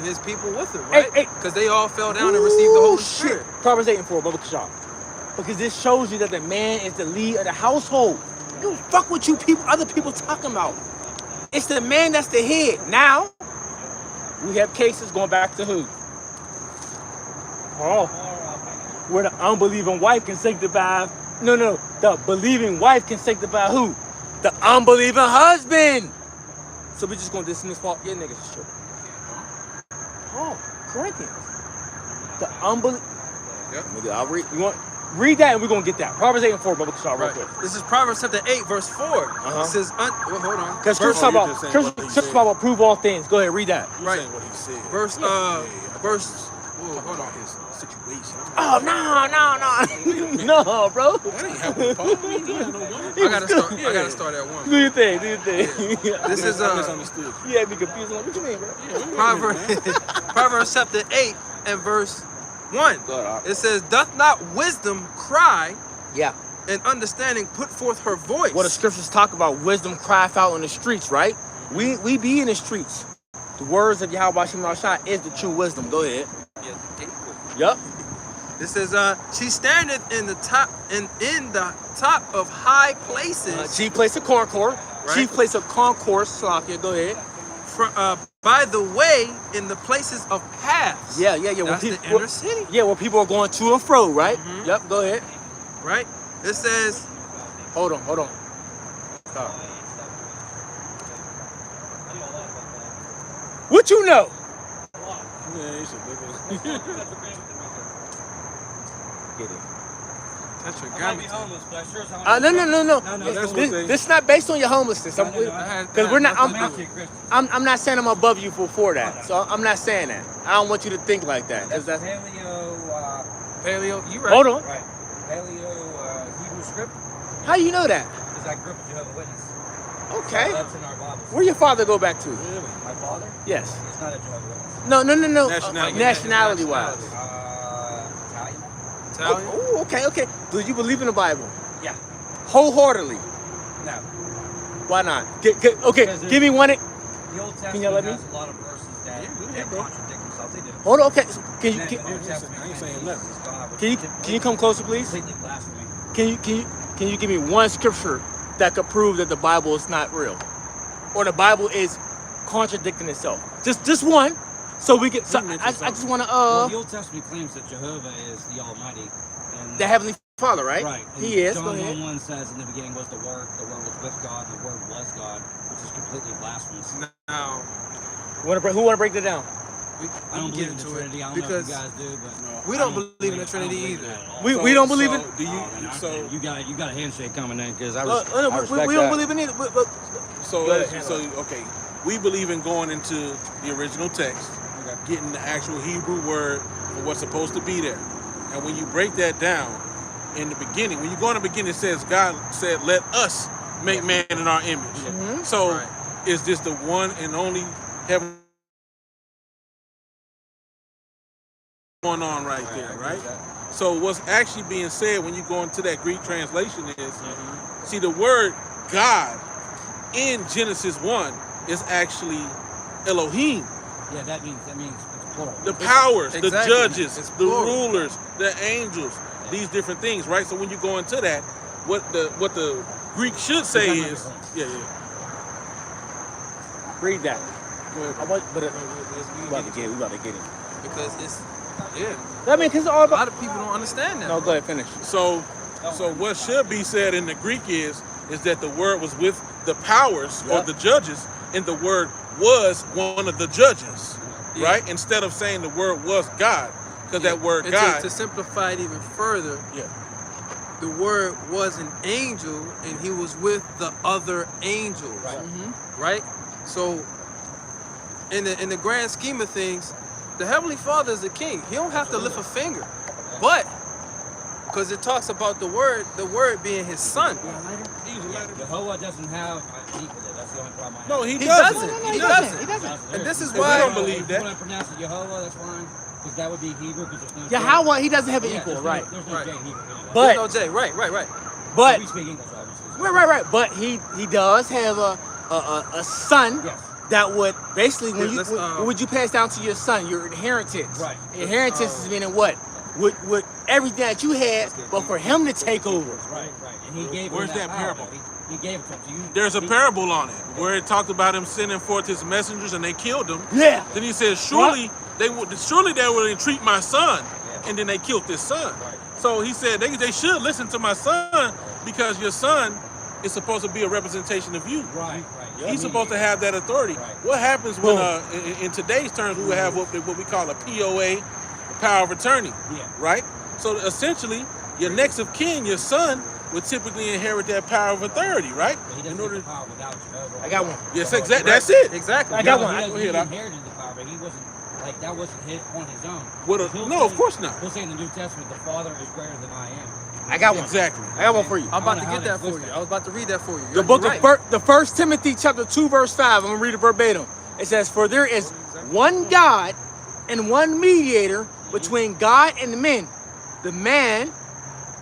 his people with him, right? Because they all fell down and received the Holy Spirit. Proverbs 8:4, Baba Kashaf. Because this shows you that the man is the lead of the household. You fuck what other people talking about. It's the man that's the head. Now, we have cases going back to who? Where the unbelieving wife can sanctify. No. The believing wife can sanctify who? The unbelieving husband. So we just gonna dismiss Paul. Yeah, niggas is tripping. Corinthians. The unbelieving. Yeah. I'll read. You want? Read that and we're gonna get that. Proverbs 8:4, Baba Kashaf, real quick. This is Proverbs chapter 8, verse 4. It says, hold on. Because Chris talking about prove all things. Go ahead, read that. Right. What he said. Verse. Hold on. His situation. Oh no, no, bro. That ain't happening, Paul. I gotta start at 1. Do your thing. This is misunderstood. You had me confused. What you mean, bro? Proverbs chapter 8 and verse 1. It says, doth not wisdom cry? Yeah. and understanding put forth her voice. What the scriptures talk about, wisdom crieth out in the streets, right? We be in the streets. The words of Yahweh Shem Shah is the true wisdom. Go ahead. Yeah, the gateway. Yup. It says, she standeth in the top of high places. Chief place of concourse. Right. Chief place of concourse. Salakia, go ahead. By the way, in the places of paths. Yeah. When That's the inner city. Yeah, where people are going to and fro, right? Yep, go ahead. Right? It says, Hold on. Stop. What you know? Yeah, you should look at it. Get it. Tetragrammaton. No. that's what they- This is not based on your homelessness. Because we're not. I'm not saying I'm above you for that. So I'm not saying that. I don't want you to think like that. 'Cause that's Paleo, you right. Hold on. Right. Paleo Hebrew script, How you know that? because I grew up a Jehovah's Witness. Okay. That's in our Bibles. Where your father go back to? My father? Yes. He's not a Jehovah's Witness. No. Nationality. Nationality wise. Italian? Italian. Oh, okay. Do you believe in the Bible? Yeah. Wholeheartedly. No. Why not? Okay, Because give me one. The Old Can y'all let Testament me? has a lot of verses that, Yeah, bro. contradict themselves. They do. Hold on. Okay. Can And you the New Testament I ain't saying nothing. is God, which can you is can you come closer, please? completely blasphemy. Can you give me one scripture that could prove that the Bible is not real, or the Bible is contradicting itself? Just one, so we can. So I just want to Well, the Old Testament claims that Jehovah is the Almighty. And the Heavenly Father, right? Right. And He is. John Go ahead. 1:1 says, in the beginning was the Word was with God, the Word was God, which is completely blasphemous. Now, Who want to break that down? we I don't can believe get in the into Trinity. I it don't because know if you guys do, but we I don't believe in the I don't Trinity believe either. in that at all. We don't believe in. Do you? Oh, man, So you got a handshake coming in because I No, respect we don't that. believe in it. But So, Go ahead. okay, we believe in going into the original text, getting the actual Hebrew word for what's supposed to be there. And when you break that down, in the beginning, when you go in the beginning, it says God said, "Let us make man in our image." So, Right. is this the one and only heaven going on right there, right? So, what's actually being said when you go into that Greek translation is, see, the word God in Genesis 1 is actually Elohim. Yeah, that means it's plural. The powers, the Exactly. judges, It's the plural. rulers, the angels, these different things, right? So when you go into that, what the Greek should say is, yeah. read that. Go ahead. I want, but We we about to get it. because it's I mean, because all a about. lot of people don't understand that. No, go ahead, finish. So what should be said in the Greek is that the word was with the powers or Yeah. the judges, and the word was one of the judges, Yeah. right? Instead of saying the word was God, because that word And God, to simplify it even further, yeah. the word was an angel and he was with the other angels. Right? So in the grand scheme of things, the Heavenly Father is the king. He don't have to lift a finger. But because it talks about the word being his son. Jehovah doesn't have an equal there. That's the only problem I have. No, he He doesn't. doesn't. He doesn't. doesn't. And this is And we why don't believe that. When I pronounce it Jehovah, that's fine. Because that would be Hebrew. Because there's no J. Yahweh, he doesn't have an Yeah, equal, there's right? No, there's no Right. J in Hebrew. Anyway. But- there's no J. Right. But we speak English, obviously. right. But he does have a son Yes. that would basically when Yeah, you let's, what would you pass down to your son? Your inheritance. Right. Inheritance is meaning what? With everything that you had, but for him to take over. Right. And he gave him Where's that power, parable? though. He gave it to him. So you, There's a he- parable on it where it talked about him sending forth his messengers and they killed him. Yeah. Then he says, surely they would entreat my son, and then they killed his son. Right. So he said they should listen to my son because your son is supposed to be a representation of you. Right. He's supposed to have that authority. Right. What happens when, Boom. in today's terms, we would have what we call a POA, a power of attorney, Yeah. right? So essentially, your next of kin, your son, would typically inherit that power of authority, right? But he doesn't In order, get the power without Jehovah. I got one. yes, exactly. That's it. Exactly. I got No, one. He, Go doesn't- ahead, he Doc. inherited the power, but he wasn't like that. Wasn't his on his own. He'll No, of say- course not. He'll say in the New Testament, "The Father is greater than I am." I got one. Exactly. I got one for you. I'm about to I get don't know that how for to you. I was about to read that for you. The You're book right. of the First Timothy chapter 2 verse 5. I'm gonna read it verbatim. It says, "For there is one God and one mediator between God and men, the man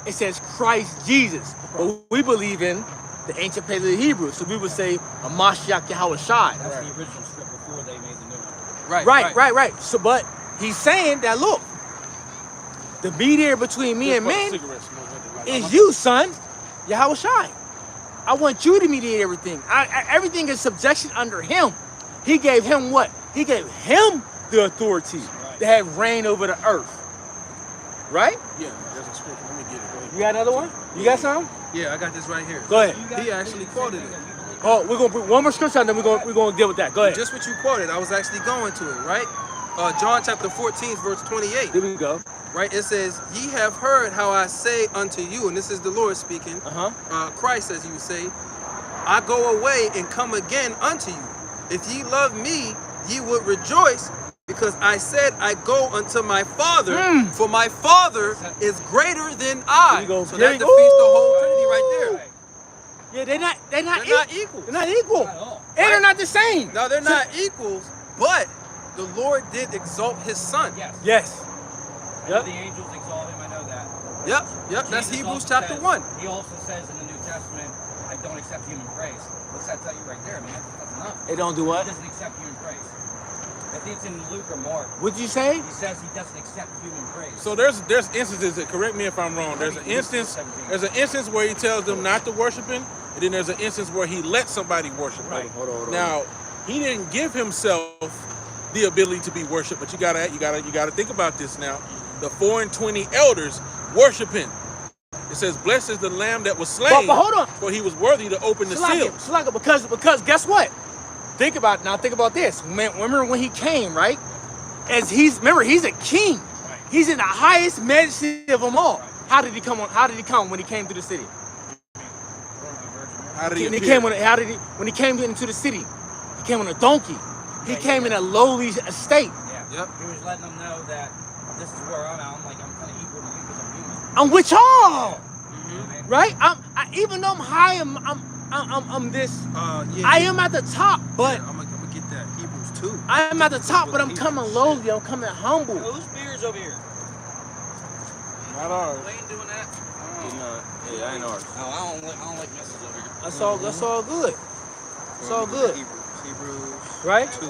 it says Christ Jesus. But we believe in the ancient Paleo Hebrew. So we would say a Mashiach Yahweh Shai. That's the original script before they made the new one. Right. So, but he's saying that, look, the mediator between me and men is you, son, Yahweh Shai. I want you to mediate everything. Everything is subjection under him. He gave him what? He gave him the authority to have reign over the earth. Right? Yeah, there's a scripture. Let me get it. Go ahead. You got another one? You got something? Yeah, I got this right here. Go ahead. He actually quoted it. Oh, we're gonna put one more scripture and then we're gonna deal with that. Go ahead. Just what you quoted, I was actually going to it, right? John chapter 14, verse 28. There we go. Right? It says, "Ye have heard how I say unto you," and this is the Lord speaking. Christ, as you say, "I go away and come again unto you. If ye love me, ye would rejoice, because I said I go unto my Father, for my Father is greater than I." There you go. So There that you defeats go. the whole Trinity right there. Yeah, they're not They're not equal. They're not equal. Not at all. And they're not the same. Now they're not equals, but the Lord did exalt His Son. Yes. Yes. I know Yep. the angels exalt him. I know that. Yep. That's Jesus Hebrews also chapter says- 1. He also says in the New Testament, "I don't accept human praise." What's that tell you right there, man? That's enough. They don't do He what? doesn't accept human praise. I think it's in Luke or Mark. What'd you say? He says he doesn't accept human praise. So there's instances that, correct me if I'm wrong. There's an instance where he tells them not to worship him, and then there's an instance where he lets somebody worship him. Right. Hold on. Now, he didn't give himself the ability to be worshipped, but you gotta think about this now. The 4 and 20 elders worship him. It says, "Blessed is the Lamb that was slain, But hold on. for he was worthy to open the seals." Salaka, because guess what? Think about this. Remember when he came, right? He's a king. Right. He's in the highest majesty of them all. How did he come when he came to the city? How did he When he appear? came when he came into the city, he came on a donkey. He Yeah, came yeah. in a lowly estate. Yeah. Yep. He was letting them know that this is where I'm at. I'm kind of equal to you because I'm human. I'm with y'all, You know what I mean? right? Even though I'm high, I'm this. Yeah. I am at the top, but I'm gonna get that Hebrews 2. I am at the top, but I'm coming lowly. I'm coming humble. Whose beer's over here? Not ours. Wayne doing that? Yeah, I ain't ours. No, I don't like messes over here. That's all good. It's all good, Hebrews right? 2.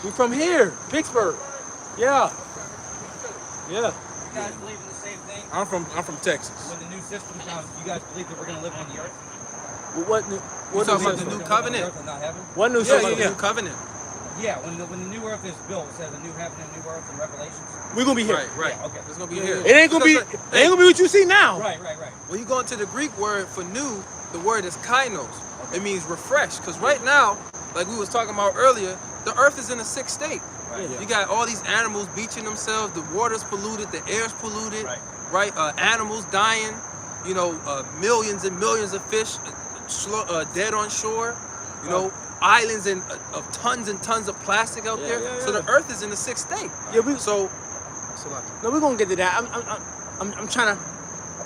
We from here, Vicksburg. Yeah. You guys believe in the same thing? I'm from Texas. When the new system comes, you guys believe that we're going to live on the earth? What You what talking new about the system? new We're gonna live on covenant? the earth and not heaven? What new Yeah, system? the new covenant. Yeah, when the new earth is built, it says a new heaven and new earth in Revelations. We gonna be here. Right. Yeah, okay. It's gonna be here. It ain't gonna be what you see now. Right. When you go into the Greek word for new, the word is kainos. It means refresh. Because right now, like we was talking about earlier, the earth is in a sick state. Right. Yeah. You got all these animals beaching themselves, the water's polluted, the air's polluted, right? Animals dying, millions and millions of fish dead on shore, islands and of tons and tons of plastic out there. So the earth is in a sick state. Yeah, So no, we're gonna get to that. I'm trying to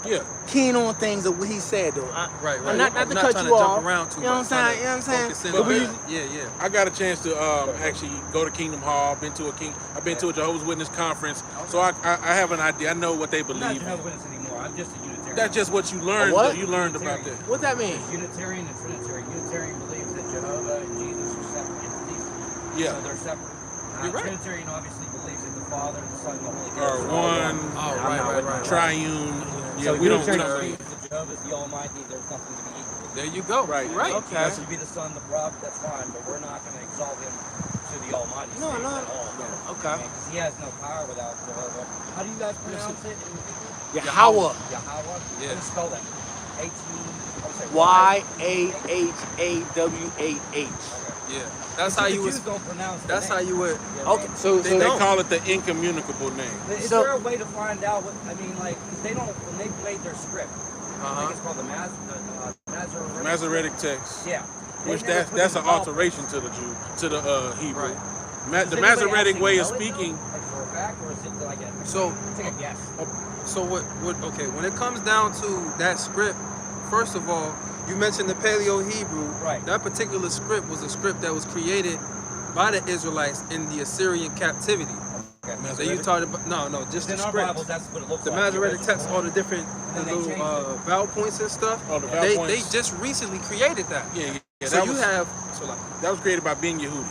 Yeah. keen on things of what he said though. right. I'm not I'm to not cut trying you to off. jump around too You know much. what I'm saying? You know what I'm saying? Focus in But on we- that. Yeah. I got a chance to actually go to Kingdom Hall. I've been to a Jehovah's Witness conference, so I have an idea. I know what they I'm not believe. Jehovah's Witness anymore. I'm just a Unitarian. That's just what you learned. A what? You learned about that. What that mean? There's Unitarian and Trinitarian. Unitarian believes that Jehovah and Jesus are separate entities. Yeah. So they're separate. You're right. Trinitarian obviously believes that the Father, the Son, and the Holy Or Ghost are all one, Oh, right. triune. Yeah, So we don't. Unitarian believes that Jehovah is the Almighty. There's nothing to be equal with. There you go. Right. Right. Okay. He has to be the Son, the prophet, that's fine, but we're not going to exalt him to the Almighty No, state no. at all. Okay. Because he has no power without Jehovah. How do you guys pronounce it? Yahweh. Yahweh? Yeah. How do you spell that? YAHAWAH. Yeah. That's how you Jews would. don't pronounce the That's how name. you would. Okay, so They They don't. call it the incommunicable name. Is So- there a way to find out what, I mean, like, 'cause they don't, when they made their script, I think it's called the Masoretic. Masoretic text, Yeah. They which never put that's in an the alteration to the Hebrew. Right. Does The anybody Masoretic actually way know of it, though? speaking. Like for a fact, or is it like a, So it's like a guess? So okay, when it comes down to that script, first of all, you mentioned the Paleo Hebrew. Right. That particular script was a script that was created by the Israelites in the Assyrian captivity. Okay. That you talked about. No, just the In our script. Bibles, that's what it looks The like. Masoretic text, all the different And they changed vowel points and stuff. Oh, the vowel they points. just recently created that. Yeah. So that you was, have so like that was created by Ben Yehudi.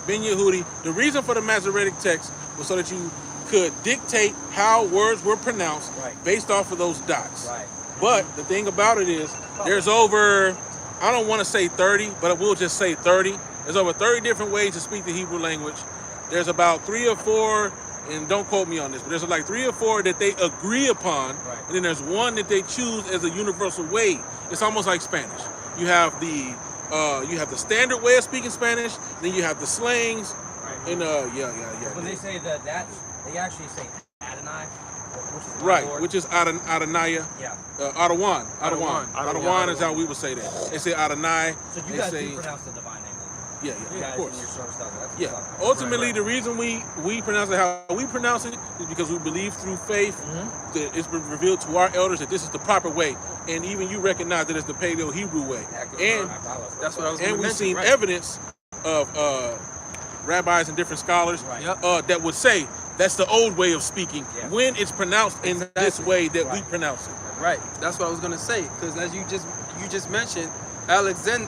Ben Yehudi. The reason for the Masoretic text was so that you could dictate how words were pronounced based off of those dots. Right. But the thing about it is, there's over, I don't want to say 30, but I will just say 30. There's over 30 different ways to speak the Hebrew language. There's about 3 or 4, and don't quote me on this, but there's like 3 or 4 that they agree upon, and then there's one that they choose as a universal way. It's almost like Spanish. You have the standard way of speaking Spanish, then you have the slangs, and When they say that, they actually say Adonai, which is right, Lord. which is Adonai. Yeah. Adawan. Adawan. Adawan is how we would say that. They say Adonai. So you they guys say, do pronounce the divine name. yeah, You of guys course. in your service does it. That's Yeah. what's up. Ultimately, the reason we pronounce it how we pronounce it is because we believe through faith that it's been revealed to our elders that this is the proper way, and even you recognize that it's the Paleo Hebrew way. And that's what I was going and to we've mention. seen Right. evidence of rabbis and different scholars Yep. that would say that's the old way of speaking when it's pronounced in this Exactly. way that we pronounce it. Right. That's what I was gonna say. Because as you just mentioned, Alexander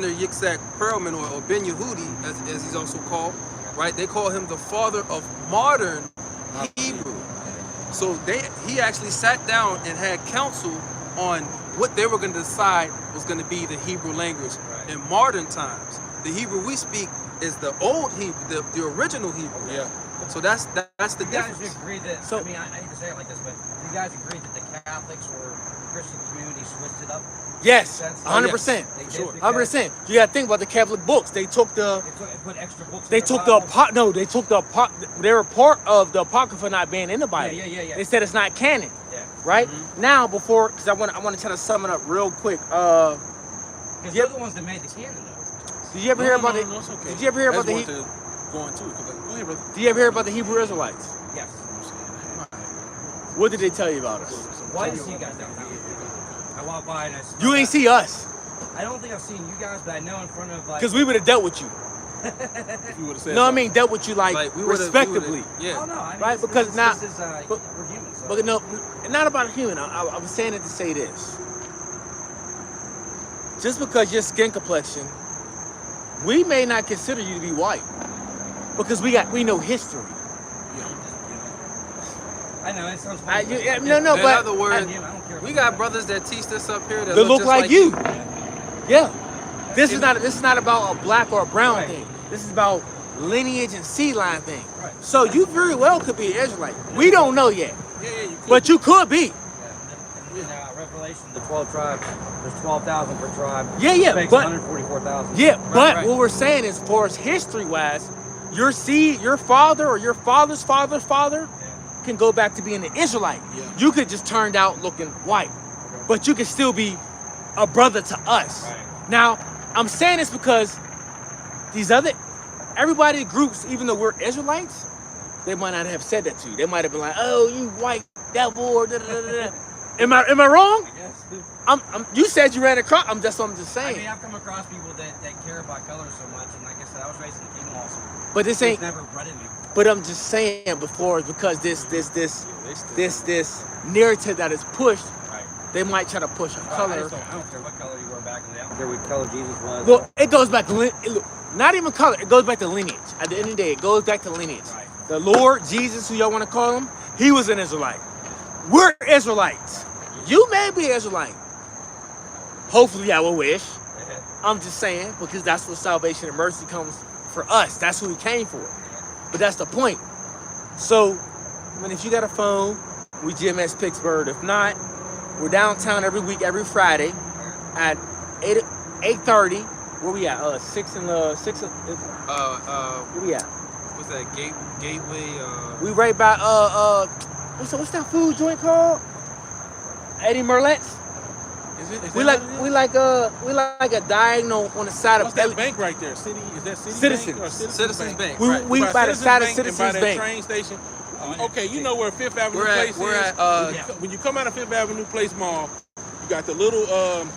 Yitzhak Perlman or Ben Yehudi, as he's also called, right? They call him the father of modern Hebrew. So he actually sat down and had counsel on what they were gonna decide was gonna be the Hebrew language in modern times. The Hebrew we speak is the old Hebrew, the original Hebrew. Yeah. So that's the You guys difference. agree that, So- I mean, I hate to say it like this, but you guys agree that the Catholics or Christian community switched it up? Yes, That's- 100%. They did Sure. because 100%. You got to think about the Catholic books. They took the They put extra books in They their took the Bible. they took the they were part of the Apocrypha not being in the Bible. Yeah. They said it's not canon, Yeah. right? Now, because I want to try to sum it up real quick. Because they're the ones that made the canon, though. Did you ever hear about No, the? it's okay. Did you ever hear about the? I just want to go into it. Go ahead, brother. Did you ever hear about the Hebrew Israelites? Yes. What did they tell you about us? Why did you see you guys downtown? I walked by and I saw You ain't that. see us I don't think I've seen you guys, but I know in front of like. because we would have dealt with you. If you would have said No, I something. mean dealt with you like we would've- respectively. yeah. Oh no, I mean, Right, because this now- is, but- we're human. So. But no, not about human. I was saying it to say this. Just because your skin complexion, we may not consider you to be white because we know history. I know it sounds I, funny. you, no, In but other words, I don't care we about got that. brothers that teach this up here that they look just like you. Yeah. Yeah. This is not about a black or a brown Right. thing. This is about lineage and seed line thing. Right. So you very well could be an Israelite. We don't know yet, Yeah, you could. but you could be. In Revelation, the 12 tribes, there's 12,000 per tribe. Yeah, yeah, Makes but- 144,000. Yeah, but right. what we're saying is, for as history wise, your seed, your father or your father's father's father can go back to being an Israelite. Yeah. You could just turned out looking white, but you could still be a brother to us. Right. Now, I'm saying this because everybody groups, even though we're Israelites, they might not have said that to you. They might have been like, "Oh, you white devil," or da da da da. Am I wrong? Yes. You said you ran across. I'm just I saying. mean, I've come across people that care about color so much, and like I said, I was raised in the kingdom also. But this It's ain't. never bred in me. But I'm just saying before, because this narrative that is pushed, Right. they might try to push a I color. don't care what color you were back in the day. I don't care what color Jesus was. Well, it goes back to not even color. It goes back to lineage. At the end of the day, it goes back to lineage. Right. The Lord Jesus, who y'all want to call him, he was an Israelite. We're Israelites. You may be Israelite. Hopefully, I will wish. I'm just saying, because that's what salvation and mercy comes for us. That's who he came for. But that's the point. So, I mean, if you got a phone, we GMS Pittsburgh. If not, we're downtown every week, every Friday at 8:30. Where we at? 6 and 6. Where we at? What's that? Gateway. We right by what's that food joint called? Eddie Merlet's. Is We that like what it is? we like a diagonal on the side What's of that bank right there? City? Is that City Citizens. Bank or Citizens Bank. We, Right. we by the Citizens side of Bank and Citizens by that Bank. train station. Okay, you know where Fifth Avenue We're Place at we're is. at When you come out of Fifth Avenue Place Mall, you got the little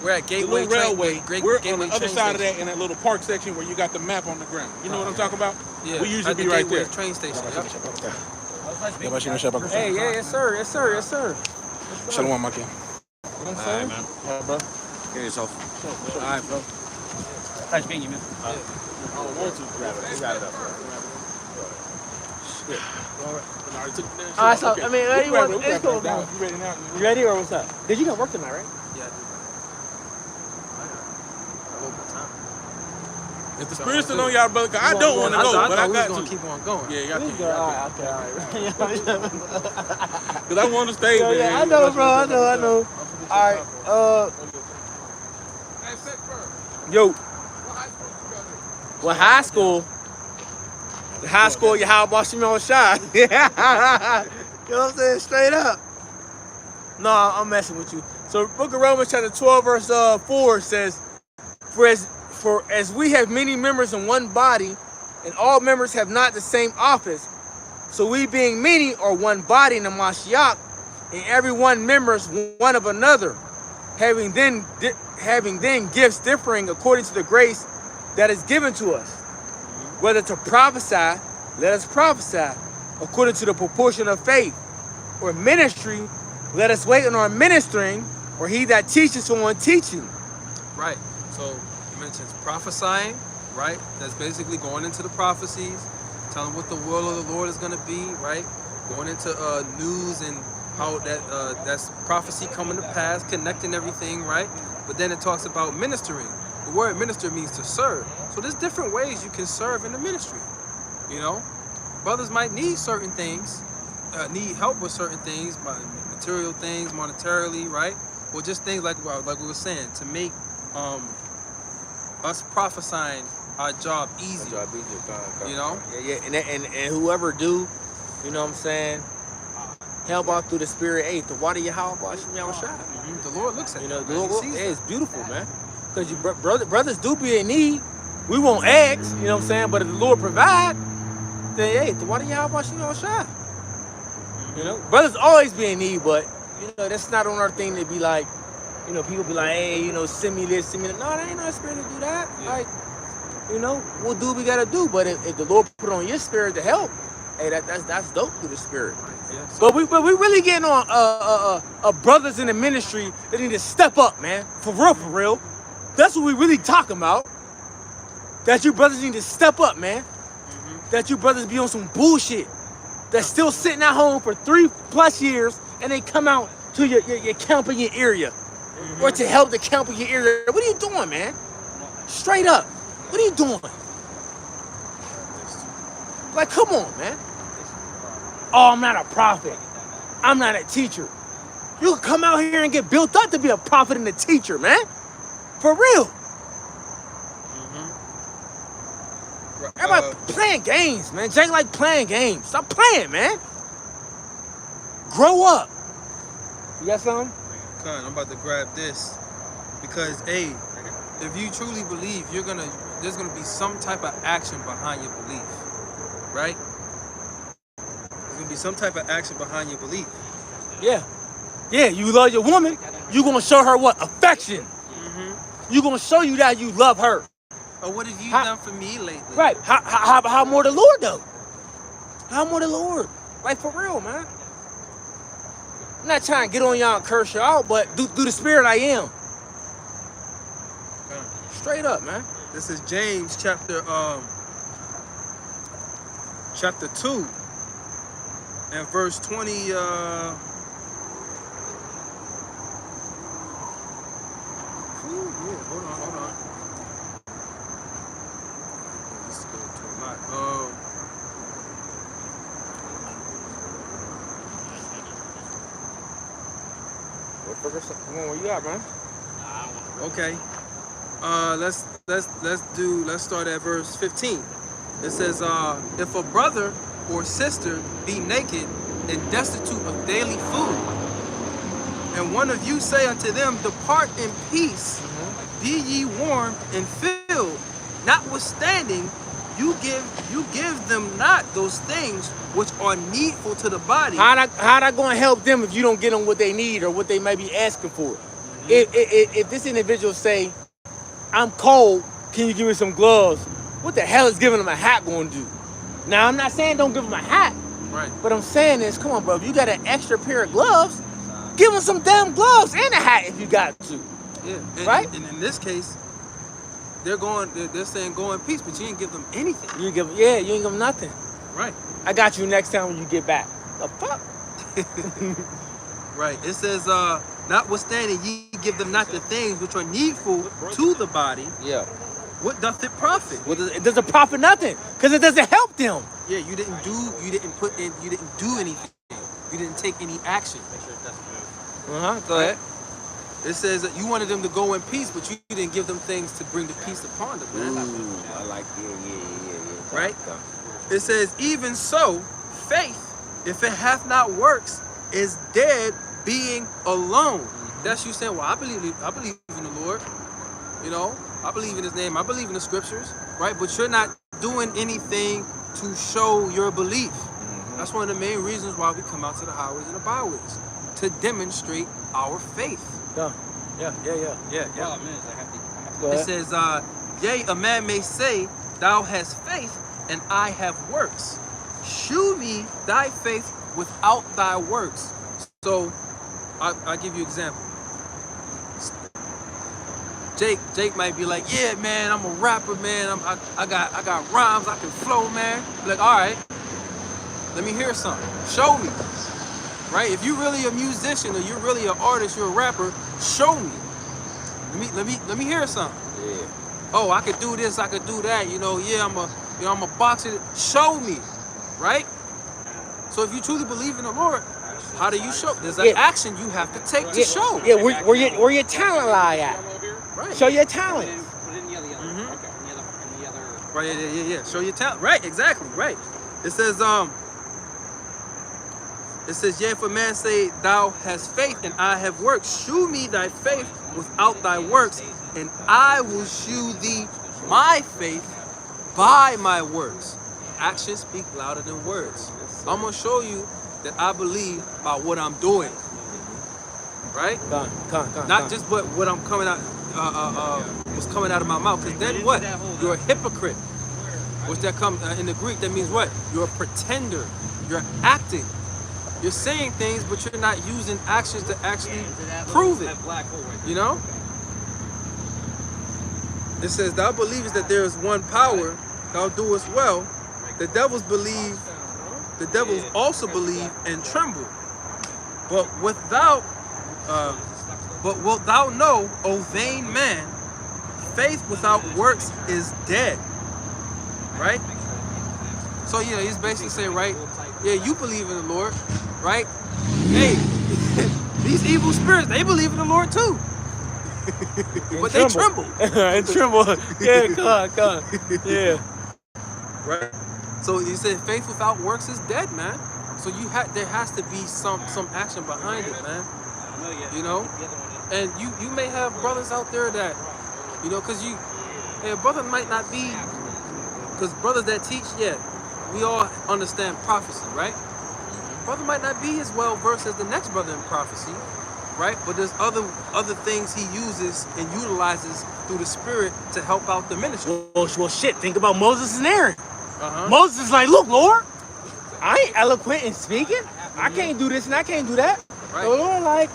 we're at the Gateway little railway. Train, We're Gateway on the other train side of station. that in that little park section where you got the map on the ground. You know what I'm talking about? Yeah, We usually at the be right Gateway there. train station. Yep. Hey, yeah, yes, sir, yes, sir, yes, sir. Shalom, Maki. You know what I'm saying? man. All right, bro. Get yourself. All right, bro. Nice meeting you, man. I don't want to grab it. You got it up. Shit. I already took the damn shit. All right, so, Okay. I mean, We you grab want, it, we it's grab cool, it down. man. You ready now? You ready or what's up? Did you got work tonight, right? Yeah, I do. I got a little bit of time. If the spirit's still on y'all, brother, 'cause I don't want to go, but I we was got gonna to. keep on going. Yeah, y'all We can. good. All right, okay, all right. Because I want to stay, Yeah, man. yeah, I know, bro. I know. All right, Hey, Pittsburgh, yo, what high school you go to? well, high school. The high school, you how about Shimon Shai? You know what I'm saying? Straight up. No, I'm messing with you. So, Book of Romans, chapter 12, verse 4 says, For as we have many members in one body, and all members have not the same office, so we being many are one body in the Mashiach, and every one members one of another, having then gifts differing according to the grace that is given to us. Whether to prophesy, let us prophesy according to the proportion of faith, or ministry, let us wait on our ministering, or he that teaches on teaching. Right. So it mentions prophesying, right? That's basically going into the prophecies, telling what the will of the Lord is going to be, right? Going into news and how that's prophecy coming to pass, connecting everything, right? But then it talks about ministering. The word minister means to serve. So there's different ways you can serve in the ministry. You know, brothers might need certain things, need help with certain things, material things, monetarily, right? Or just things like we were saying, to make us prophesying our job easier. You know? Yeah, and whoever do, you know what I'm saying, help out through the spirit, hey, the water your house, The Lord looks at you know, that, the man. Lord, He sees yeah, that. it's beautiful, man. Because you brothers do be in need. We won't ask, you know what I'm saying, but if the Lord provide, then hey, the water your house, you know, brothers always be in need, but you know, that's not on our thing to be like, you know, people be like, hey, you know, send me this, send me that. No, there ain't no spirit to do that. Yeah. Like, you know, we'll do what we gotta do. But if the Lord put on your spirit to help, hey, that's dope through the spirit. Yeah, so But we really getting on brothers in the ministry that need to step up, man. For real. That's what we really talking about. That you brothers need to step up, man. That you brothers be on some bullshit. That's still sitting at home for 3+ years and they come out to your camp in your area. Or to help the camp in your area. What are you doing, man? Straight up. What are you doing? Like, come on, man. Oh, I'm not a prophet. I'm not a teacher. You can come out here and get built up to be a prophet and a teacher, man. For real. Everybody playing games, man. Jake like playing games. Stop playing, man. Grow up. You got something? I'm about to grab this because, hey, if you truly believe, there's gonna be some type of action behind your belief, right? There's gonna be some type of action behind your belief. Yeah. Yeah, you love your woman. You gonna show her what? Affection. You gonna show you that you love her. Or what have you done for me lately? Right. How more the Lord though? How more the Lord? Like for real, man. I'm not trying to get on y'all and curse y'all out, but through the spirit I am. Straight up, man. This is James chapter 2 and verse 20. Hold on. This is going to a lot. Come on, where you at, man? Okay. Let's start at verse 15. It says, if a brother or sister be naked and destitute of daily food, and one of you say unto them, depart in peace, be ye warmed and filled, notwithstanding you give them not those things which are needful to the body. How that going to help them if you don't get them what they need or what they may be asking for? If this individual say, I'm cold, can you give me some gloves? What the hell is giving them a hat going to do? Now, I'm not saying don't give them a hat, Right. but I'm saying is, come on, bro, if you got an extra pair of gloves, give them some damn gloves and a hat if you got to. Yeah. And, Right? And in this case, they're saying go in peace, but you didn't give them anything. You ain't give them nothing. Right. I got you next time when you get back. The fuck? Right. It says, notwithstanding ye give them not the things which are needful to the body, Yeah. what doth it profit? Well, it doesn't profit nothing because it doesn't help them. Yeah, you didn't do anything. You didn't take any action. Go ahead. It says that you wanted them to go in peace, but you didn't give them things to bring the peace upon them, man. Ooh, I like yeah. Right? It says, even so, faith, if it hath not works, is dead being alone. That's you saying, well, I believe in the Lord. You know, I believe in his name. I believe in the scriptures, right? But you're not doing anything to show your belief. That's one of the main reasons why we come out to the highways and the byways, to demonstrate our faith. Yeah. It says, yea, a man may say, thou hast faith, and I have works. Shew me thy faith without thy works. So, I give you an example. Jake might be like, yeah, man, I'm a rapper, man. I got rhymes, I can flow, man. Be like, all right, let me hear something. Show me, right? If you're really a musician or you're really an artist, you're a rapper, show me. Let me hear something. Yeah. Oh, I could do this, I could do that. I'm a boxer. Show me, right? So if you truly believe in the Lord, how do you show? There's an action you have to take to show. Yeah, where your talent lie at. Right. Show your talent. Right, yeah. Show your talent. Right, exactly, right. It says, yeah, if a man say, thou hast faith and I have works, shew me thy faith without thy works, and I will shew thee my faith by my works. Actions speak louder than words. I'm going to show you that I believe by what I'm doing. Right? Not just what I'm coming out, what's coming out of my mouth. Because then what? You're a hypocrite. Which that comes in the Greek, that means what? You're a pretender. You're acting. You're saying things, but you're not using actions to actually prove it. You know? It says, thou believest that there is one power, thou doest well. The devils also believe and tremble. But wilt thou know, O vain man, faith without works is dead. Right? So he's basically saying, right? Yeah, you believe in the Lord, right? Hey, these evil spirits, they believe in the Lord too. But they tremble. And tremble. Yeah, God. Yeah. Right? So he said faith without works is dead, man. So there has to be some action behind it, man. You know? And you may have brothers out there that, because a brother might not be, because brothers that teach, we all understand prophecy, right? Brother might not be as well versed as the next brother in prophecy, right? But there's other things he uses and utilizes through the Spirit to help out the ministry. Well, shit. Think about Moses and Aaron. Moses is like, look, Lord, I ain't eloquent in speaking. I can't do this and I can't do that. Right. So Lord, like,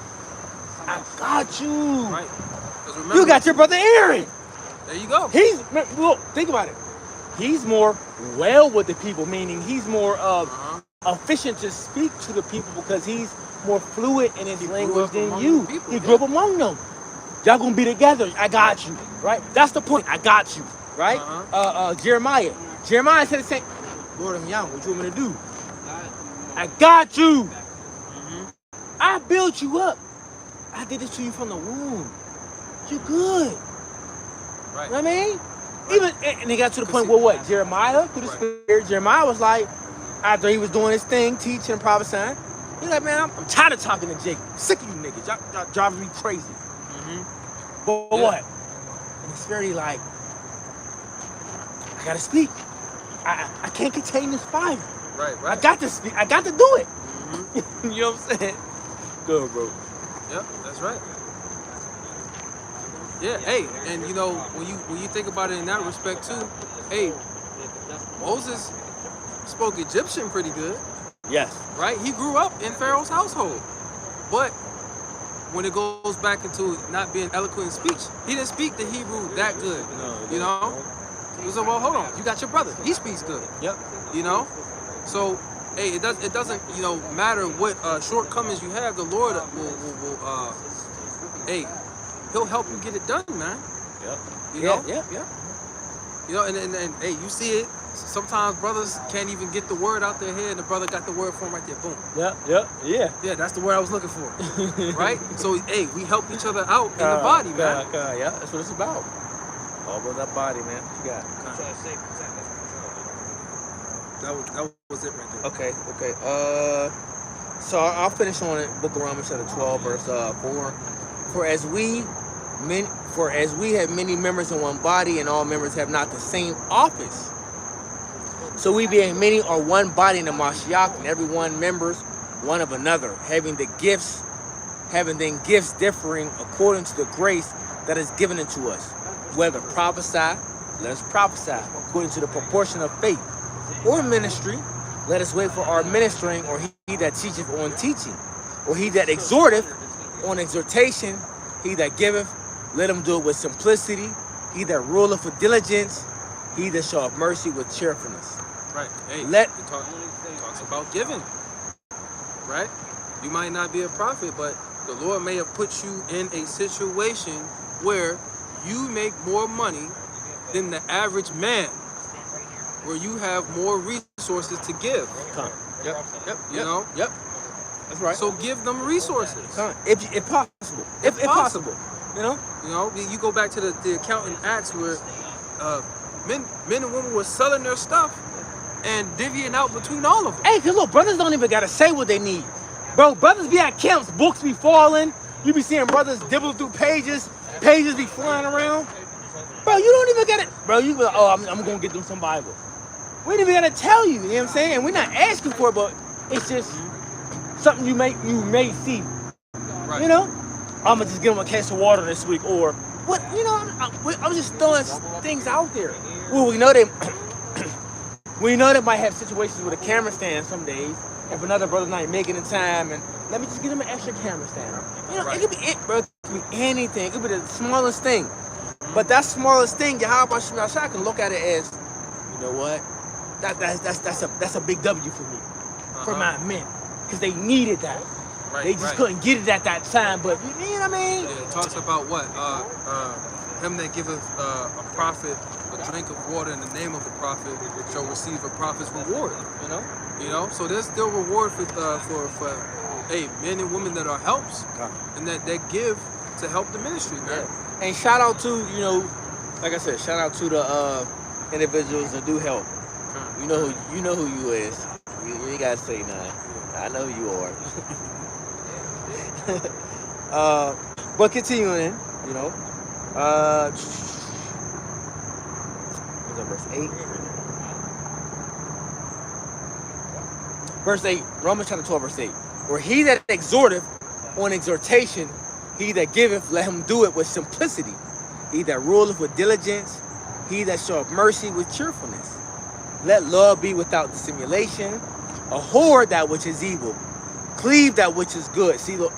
I got you. Right. Remember, You got your brother Aaron. There you go. Look, think about it. He's more well with the people, meaning he's more efficient to speak to the people because he's more fluid in his language than you. He grew up among them. Y'all gonna be together. I got you, right? That's the point. I got you, right? Jeremiah said the same. Lord, I'm young. What you want me to do? I got you. I built you up. I did this to you from the womb. You good. Right. You know what I mean? Even and they got to the point where what? Jeremiah, through the Spirit, Jeremiah was like, after he was doing his thing, teaching and prophesying, he's like, man, I'm tired of talking to Jake. I'm sick of you niggas. Y'all driving me crazy. But what? And the Spirit, he like, I gotta speak. I can't contain this fire. Right. I got to speak. I got to do it. You know what I'm saying? Go, bro. Yeah, that's right. Yeah, hey, and when you think about it in that respect too, hey, Moses spoke Egyptian pretty good, Yes. right? He grew up in Pharaoh's household. But when it goes back into not being eloquent in speech, he didn't speak the Hebrew that good. No. You know? He was like, well, hold on. You got your brother. He speaks good. Yep. You know? So, hey, it doesn't, you know, matter what shortcomings you have. The Lord will hey, he'll help you get it done, man. Yep. You know? Yeah. You know, and hey, you see it. Sometimes brothers can't even get the word out their head, and the brother got the word for him right there. Boom. Yeah. Yeah, that's the word I was looking for. Right? So, hey, we help each other out in the body, man. Yeah, that's what it's about. All about that body, man. What you got? That was it right there. Okay. So I'll finish on it. Book of Romans chapter 12, verse 4. For as we have many members in one body, and all members have not the same office, so we being many are one body in the Mashiach, and every one members one of another, having then gifts differing according to the grace that is given unto us. Whether prophesy, let us prophesy according to the proportion of faith, or ministry, let us wait for our ministering, or he that teacheth on teaching, or he that exhorteth on exhortation, he that giveth, let him do it with simplicity, he that ruleth with diligence, he that showeth mercy with cheerfulness. Right. Hey, Let- it talks about giving. Right? You might not be a prophet, but the Lord may have put you in a situation where you make more money than the average man, where you have more resources to give. Come. Yep. You know? Yep. That's right. So give them resources. Come. If possible. If possible. You know? You know, you go back to the account in Acts where men and women were selling their stuff and divvying out between all of them. Hey, cause look, brothers don't even gotta say what they need. Bro, brothers be at camps, books be falling. You be seeing brothers dibble through pages be flying around. Bro, you don't even get it. Bro, you be like, oh, I'm gonna get them some Bible. We ain't even gotta tell you, you know what I'm saying? We're not asking for it, but it's just something you may see. Right. You know? I'm gonna just give them a case of water this week, or what? You know, I'm just throwing things out there. Well, we know they might have situations with a camera stand some days. If another brother's not making the time, and let me just give them an extra camera stand. You know, Right. it could be it, bro. It could be anything. It could be the smallest thing. But that smallest thing, Yahweh Shemashah can look at it as, you know what? That's a big W for me, for my men, because they needed that. Right, They just right. couldn't get it at that time. But you know what I mean? Yeah, it talks about what? Him that giveth a prophet a drink of water in the name of the prophet shall receive a prophet's reward. You know, so there's still reward for hey, men and women that are helps and that give to help the ministry, man. And shout out to, you know, like I said, shout out to the individuals that do help. You know who you is. You ain't gotta say nothing. I know who you are. But continuing, you know, what's that, verse 8? Verse 8, Romans chapter 12, verse 8. Where he that exhorteth on exhortation, he that giveth, let him do it with simplicity. He that ruleth with diligence, he that showeth mercy with cheerfulness. Let love be without dissimulation. Abhor that which is evil. Cleave that which is good. See, look,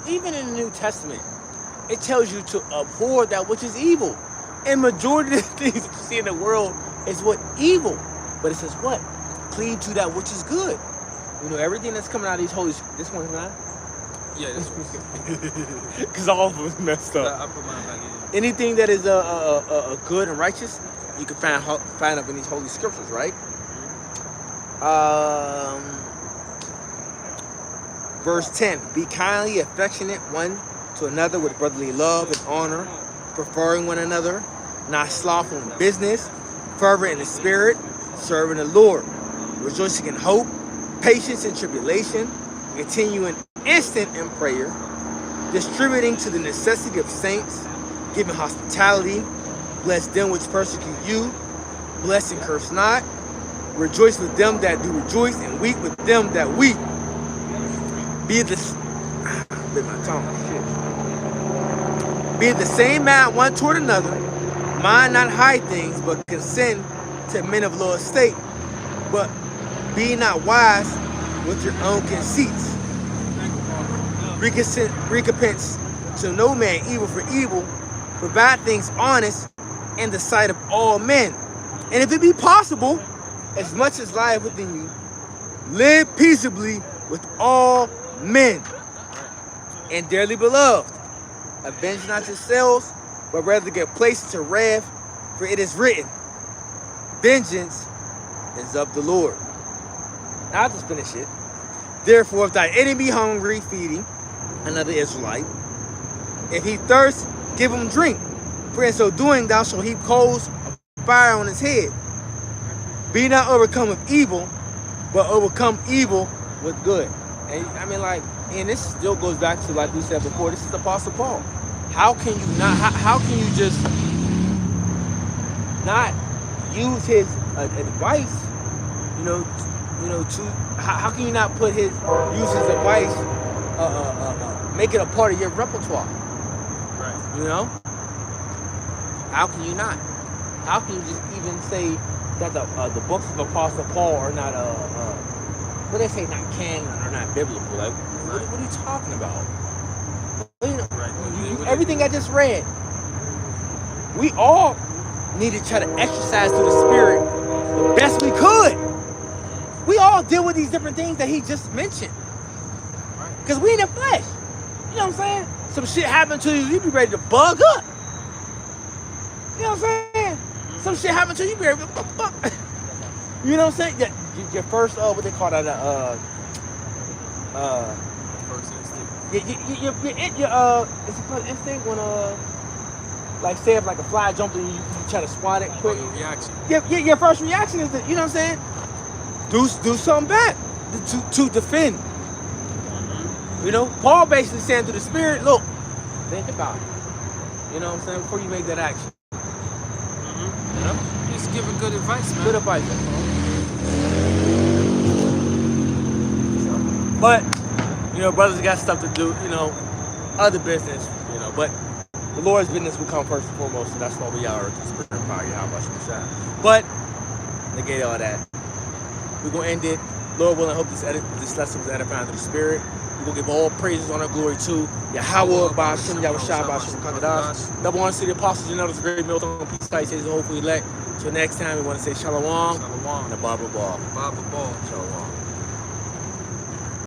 even in the New Testament, it tells you to abhor that which is evil. And majority of the things that you see in the world is what? Evil. But it says what? Cleave to that which is good. You know, everything that's coming out of these holy... This one's not? Yeah, this was. Because all of them is messed up. I put mine back in. Anything that is good and righteous, you can find up in these holy scriptures, right? Verse 10, be kindly affectionate one to another with brotherly love and honor, preferring one another, not slothful in business, fervent in the spirit, serving the Lord, rejoicing in hope, patience in tribulation, continuing instant in prayer, distributing to the necessity of saints, giving hospitality, bless them which persecute you, bless and curse not, rejoice with them that do rejoice, and weep with them that weep. Be the same man one toward another, mind not high things, but consent to men of low estate. But Be not wise with your own conceits. Recompense to no man evil for evil, provide things honest in the sight of all men. And if it be possible, as much as lieth within you, live peaceably with all men. And dearly beloved, avenge not yourselves, but rather get placed to wrath, for it is written, vengeance is of the Lord. I'll just finish it. Therefore, if thy enemy be hungry, feed him, another Israelite. If he thirst, give him drink. For in so doing, thou shalt heap coals of fire on his head. Be not overcome with evil, but overcome evil with good. And I mean, like, and this still goes back to, like we said before, this is the Apostle Paul. How can you not? How can you just not use his advice? How can you not put use his advice, make it a part of your repertoire? Right. You know? How can you not? How can you just even say that the books of Apostle Paul are not what they say, not canon or not biblical? Like, what are you talking about? Everything I just read, we all need to try to exercise through the Spirit the best we could. We all deal with these different things that he just mentioned. Because we in the flesh. You know what I'm saying? Some shit happened to you, you be ready to bug up. You know what I'm saying? Some shit happened to you, you be ready to fuck. You know what I'm saying? Your first, what they call that, First instinct. it's a first instinct when, like, say if like a fly jumped and you try to swat it quick. Your reaction. Your first reaction is that, you know what I'm saying? Do something back to defend. You know, Paul basically saying to the Spirit, look, think about it. You know what I'm saying? Before you make that action. You know? He's giving good advice, man. Good advice. But, brothers got stuff to do, other business, but the Lord's business will come first and foremost, and that's why we are the Spirit of Power. How much we shine. But, negate all that. We're going to end it. Lord willing, I hope this lesson was edifying to the Spirit. We're going to give all praises, honor, glory to Yahweh, Ba'ashem, Yahushua, Ba'ashem, Kadash. Double honor to the apostles, the great Milton, peace, Christ, his hopefully elect. Till next time, we want to say Shalom. Shalom. And the Baba Ball. Baba Ball. Shalom.